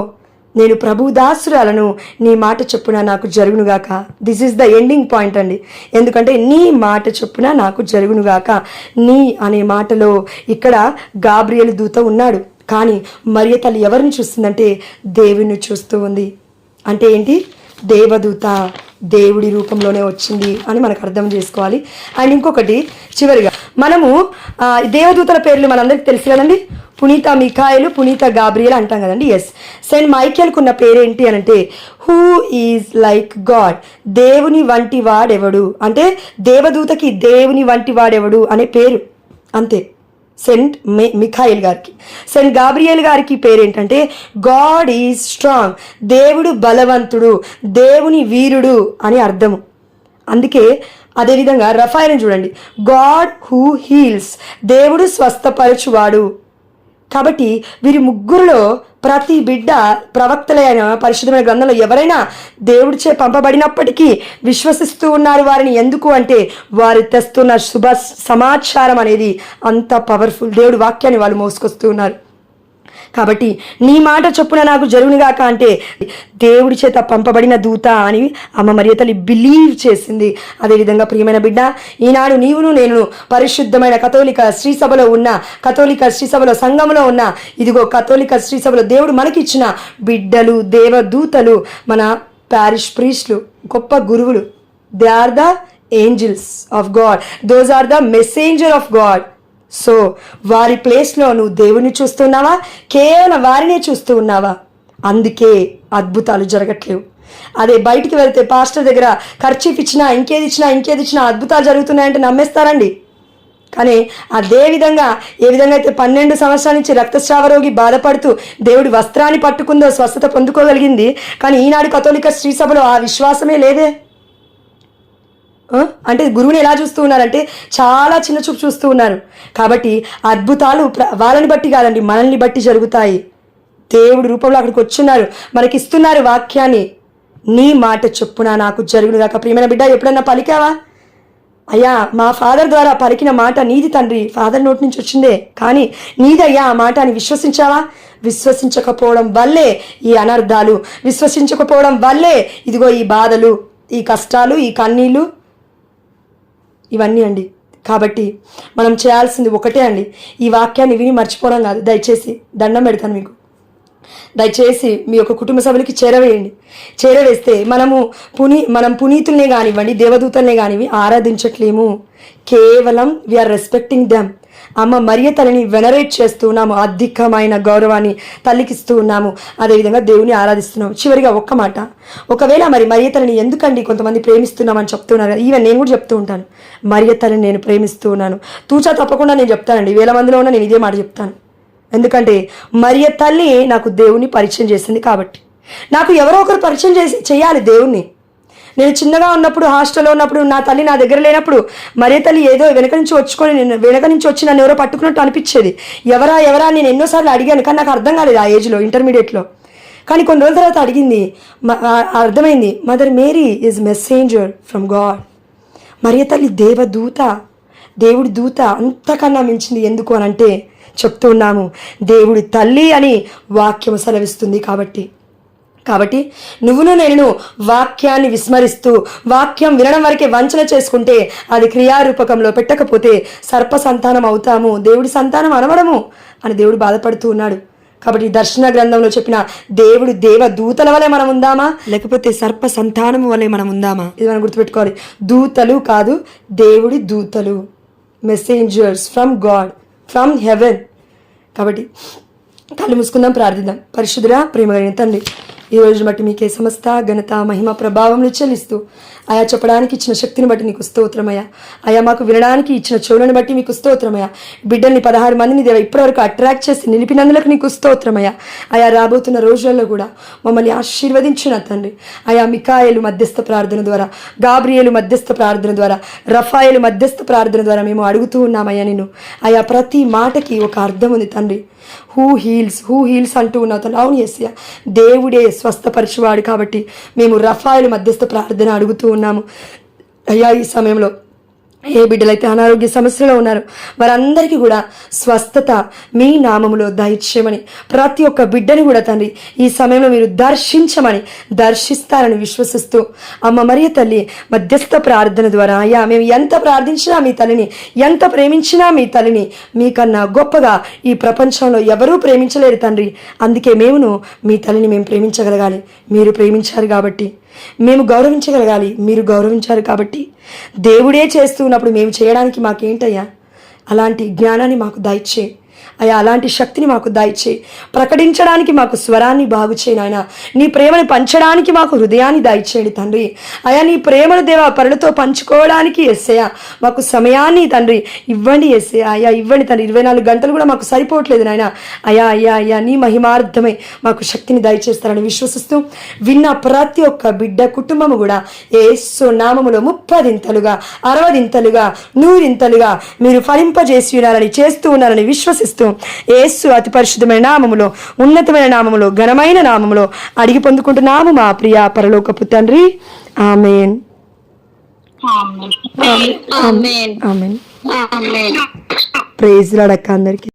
నేను ప్రభు దాసురాలను, నీ మాట చొప్పున నాకు జరుగునుగాక. This is the ending point అండి. ఎందుకంటే నీ మాట చొప్పున నాకు జరుగునుగాక. నీ అనే మాటలో ఇక్కడ గాబ్రియేలు దూత ఉన్నాడు, కానీ మరియ తల్లి ఎవరిని చూస్తుందంటే దేవుని చూస్తూ ఉంది. అంటే ఏంటి? దేవదూత దేవుడి రూపంలోనే వచ్చింది అని మనకు అర్థం చేసుకోవాలి. అండ్ ఇంకొకటి చివరిగా మనము దేవదూతల పేర్లు మనందరికీ తెలుసు కదండి. పునీత మిఖాయేలు, పునీత గాబ్రియల్ అంటాం కదండి. ఎస్, సెయింట్ మైకేల్కు ఉన్న పేరేంటి అని అంటే హూ ఈజ్ లైక్ గాడ్, దేవుని వంటి వాడెవడు. అంటే దేవదూతకి దేవుని వంటి వాడెవడు అనే పేరు అంతే సెయింట్ మిఖాయిల్ గారికి. సెయింట్ గాబ్రియల్ గారికి పేరేంటంటే గాడ్ ఈజ్ స్ట్రాంగ్, దేవుడు బలవంతుడు, దేవుని వీరుడు అని అర్థము. అందుకే అదేవిధంగా రఫాయిల్ని చూడండి, గాడ్ హూ హీల్స్, దేవుడు స్వస్థపరచువాడు. కాబట్టి వీరి ముగ్గురులో ప్రతి బిడ్డ ప్రవక్తలైన పరిశుద్ధమైన గ్రంథంలో ఎవరైనా దేవుడిచే పంపబడినప్పటికీ విశ్వసిస్తూ ఉన్నారు వారిని. ఎందుకు అంటే వారు తెస్తున్న శుభ సమాచారం అనేది అంత పవర్ఫుల్. దేవుడి వాక్యాన్ని వాళ్ళు మోసుకొస్తూ ఉన్నారు. కాబట్టి నీ మాట చొప్పున నాకు జరుగునుగాక అంటే దేవుడి చేత పంపబడిన దూత అని అమ్మ మరియ తల్లి బిలీవ్ చేసింది. అదేవిధంగా ప్రియమైన బిడ్డ, ఈనాడు నీవును నేను పరిశుద్ధమైన కథోలిక శ్రీసభలో ఉన్న, కథోలిక శ్రీసభలో సంఘంలో ఉన్న, ఇదిగో కథోలిక శ్రీసభలో దేవుడు మనకిచ్చిన బిడ్డలు, దేవదూతలు, మన ప్యారిష్ ప్రీస్టులు, గొప్ప గురువులు. They are the angels of God, those are the messenger of God. So వారి ప్లేస్లో నువ్వు దేవుని చూస్తున్నావా, కేవలం వారినే చూస్తూ ఉన్నావా? అందుకే అద్భుతాలు జరగట్లేవు. అదే బయటికి వెళ్తే పాస్టర్ దగ్గర ఖర్చీఫ్ ఇచ్చినా, ఇంకేది ఇచ్చినా అద్భుతాలు జరుగుతున్నాయంటే నమ్మేస్తారండి. కానీ అదే విధంగా ఏ విధంగా అయితే 12 సంవత్సరాల నుంచి రక్తస్రావ రోగి బాధపడుతూ దేవుడి వస్త్రాన్ని పట్టుకుందో స్వస్థత పొందుకోగలిగింది, కానీ ఈనాడు కథోలిక శ్రీసభలో ఆ విశ్వాసమే లేదే. అంటే గురువుని ఎలా చూస్తూ ఉన్నారంటే చాలా చిన్న చూపు చూస్తూ ఉన్నారు. కాబట్టి అద్భుతాలు వాళ్ళని బట్టి కాదండి, మనల్ని బట్టి జరుగుతాయి. దేవుడి రూపంలో అక్కడికి వచ్చున్నారు, మనకి ఇస్తున్నారు వాక్యాన్ని. నీ మాట చొప్పున నాకు జరుగునుగాక. ప్రియమైన బిడ్డ, ఎప్పుడన్నా పలికావా? అయ్యా, మా ఫాదర్ ద్వారా పలికిన మాట నీది తండ్రి, ఫాదర్ నోటి నుంచి వచ్చిందే, కానీ నీదయ్యా ఆ మాట అని విశ్వసించావా? విశ్వసించకపోవడం వల్లే ఈ అనర్థాలు, విశ్వసించకపోవడం వల్లే ఇదిగో ఈ బాధలు, ఈ కష్టాలు, ఈ కన్నీళ్ళు, ఇవన్నీ అండి. కాబట్టి మనం చేయాల్సింది ఒకటే అండి, ఈ వాక్యాన్ని విని మర్చిపోవడం కాదు. దయచేసి దండం పెడతాను మీకు, దయచేసి మీ యొక్క కుటుంబ సభ్యులకి చేరవేస్తే మనం పునీతుల్నే కానివ్వండి, దేవదూతల్నే కానివ్వండి ఆరాధించట్లేము. కేవలం వీఆర్ రెస్పెక్టింగ్ దెమ్. అమ్మ మరియ తల్లిని వెనరేట్ చేస్తూ ఉన్నాము, అధికమైన గౌరవాన్ని తల్లికిస్తూ ఉన్నాము. అదేవిధంగా దేవుని ఆరాధిస్తున్నాము. చివరిగా ఒక్క మాట, ఒకవేళ మరియ తల్లిని ఎందుకండి కొంతమంది ప్రేమిస్తున్నామని చెప్తున్నారు, ఈవెన్ నేను కూడా చెప్తూ ఉంటాను, మరియ తల్లిని నేను ప్రేమిస్తూ ఉన్నాను. తూచా తప్పకుండా నేను చెప్తానండి, 1000 మందిలో ఉన్న నేను ఇదే మాట చెప్తాను. ఎందుకంటే మరియ తల్లి నాకు దేవుని పరిచయం చేసింది. కాబట్టి నాకు ఎవరో ఒకరు పరిచయం చేయాలి దేవుణ్ణి. నేను చిన్నగా ఉన్నప్పుడు, హాస్టల్లో ఉన్నప్పుడు, నా తల్లి నా దగ్గర లేనప్పుడు మరియ తల్లి ఏదో వెనక నుంచి వచ్చి నన్ను ఎవరో పట్టుకున్నట్టు అనిపించేది. ఎవరా నేను ఎన్నోసార్లు అడిగాను, కానీ నాకు అర్థం కాలేదు ఆ ఏజ్లో, ఇంటర్మీడియట్లో. కానీ కొన్ని రోజుల తర్వాత అర్థమైంది, mother Mary is messenger from God. Mariya తల్లి దేవదూత, దేవుడి దూత, అంతకన్నా మించింది. ఎందుకు అని అంటే చెప్తూ ఉన్నాము, దేవుడి తల్లి అని వాక్యం సెలవిస్తుంది. కాబట్టి నువ్వును నేను వాక్యాన్ని విస్మరిస్తూ వాక్యం వినడం వరకే వంచన చేసుకుంటే, అది క్రియారూపకంలో పెట్టకపోతే సర్ప సంతానం అవుతాము, దేవుడి సంతానం అనవడము అని దేవుడు బాధపడుతూ ఉన్నాడు. కాబట్టి దర్శన గ్రంథంలో చెప్పిన దేవుడు దేవదూతల వలె మనం ఉందామా, లేకపోతే సర్ప సంతానము వలె మనం ఉందామా? ఇది మనం గుర్తుపెట్టుకోవాలి. దూతలు కాదు, దేవుడి దూతలు, messengers from God, from heaven. కాబట్టి కళ్ళు మూసుకుందాం, ప్రార్థిద్దాం. పరిశుద్ధుడా, ప్రేమ కలిగిన తండ్రి, ఈ రోజు బట్టి మీకే సమస్త ఘనత మహిమ ప్రభావములు చెల్లిస్తూ ఆయా చెప్పడానికి ఇచ్చిన శక్తిని బట్టి నీకు స్తోత్రమయ్యా. అయా మాకు వినడానికి ఇచ్చిన చెవులను బట్టి మీకు స్తోత్రమయ్యా. బిడ్డల్ని 16 మందిని దేవ ఇప్పటివరకు అట్రాక్ట్ చేసి నిలిపినందులకు నీకు స్తోత్రమయ్యా. అయా రాబోతున్న రోజులలో కూడా మమ్మల్ని ఆశీర్వదించిన తండ్రి. అయా మికాయేలు మధ్యస్థ ప్రార్థన ద్వారా, గాబ్రియేలు మధ్యస్థ ప్రార్థన ద్వారా, రఫాయేలు మధ్యస్థ ప్రార్థన ద్వారా మేము అడుగుతూ ఉన్నామయ్యా నిన్ను. అయా ప్రతి మాటకి ఒక అర్థం ఉంది తండ్రి. హూ హీల్స్ అంటూ ఉన్నావు తండ్రి. అవును యేసయ్యా, దేవుడే స్వస్థపరచువాడు కాబట్టి మేము రఫాయేలు మధ్యస్థ ప్రార్థన అడుగుతూ ఉన్నాము అయ్యా. ఈ సమయంలో ఏ బిడ్డలైతే అనారోగ్య సమస్యలో ఉన్నారో వారందరికీ కూడా స్వస్థత మీ నామములో దయచేయమని, ప్రతి ఒక్క బిడ్డని కూడా తండ్రి ఈ సమయంలో మీరు దర్శిస్తారని విశ్వసిస్తూ అమ్మ మరియ తల్లి మధ్యస్థ ప్రార్థన ద్వారా అయ్యా మేము ఎంత ప్రార్థించినా మీ తల్లిని, ఎంత ప్రేమించినా మీ తల్లిని మీకన్నా గొప్పగా ఈ ప్రపంచంలో ఎవరూ ప్రేమించలేరు తండ్రి. అందుకే మేమును మీ తల్లిని మేము ప్రేమించగలగాలి. మీరు ప్రేమించారు కాబట్టి మేము గౌరవించగలగాలి. మీరు గౌరవించారు కాబట్టి దేవుడే చేస్తున్నప్పుడు మేము చేయడానికి మాకేంటయ్యా? అలాంటి జ్ఞానాన్ని మాకు దయచేయి అయ్యా, అలాంటి శక్తిని మాకు దయచేయి. ప్రకటించడానికి మాకు స్వరాన్ని బాగు చేయి నాయన. నీ ప్రేమను పంచడానికి మాకు హృదయాన్ని దయచేయండి తండ్రి. అయా నీ ప్రేమను దేవా పరులతో పంచుకోవడానికి యేసయ్యా మాకు సమయాన్ని తండ్రి ఇవ్వండి యేసయ్యా. అయ్యా ఇవ్వండి తండ్రి. 24 గంటలు కూడా మాకు సరిపోవట్లేదు నాయన. అయ్యా నీ మహిమార్థమై మాకు శక్తిని దయచేస్తారని విశ్వసిస్తూ విన్న ప్రతి ఒక్క బిడ్డ కుటుంబము కూడా యేసు నామములో 30దింతలుగా 60దింతలుగా 100దింతలుగా మీరు ఫలింపజేసి ఉన్నారని చేస్తూ ఉన్నారని విశ్వసిస్తూ యేసు అతి పరిశుద్ధమైన నామములో, ఉన్నతమైన నామములో, ఘనమైన నామములో అడిగి పొందుకుంటున్నాము మా ప్రియ పరలోకపు తండ్రి. ఆమేన్. ఆమేన్. ప్రైజ్ లార్డ్ అక్క అందరికి.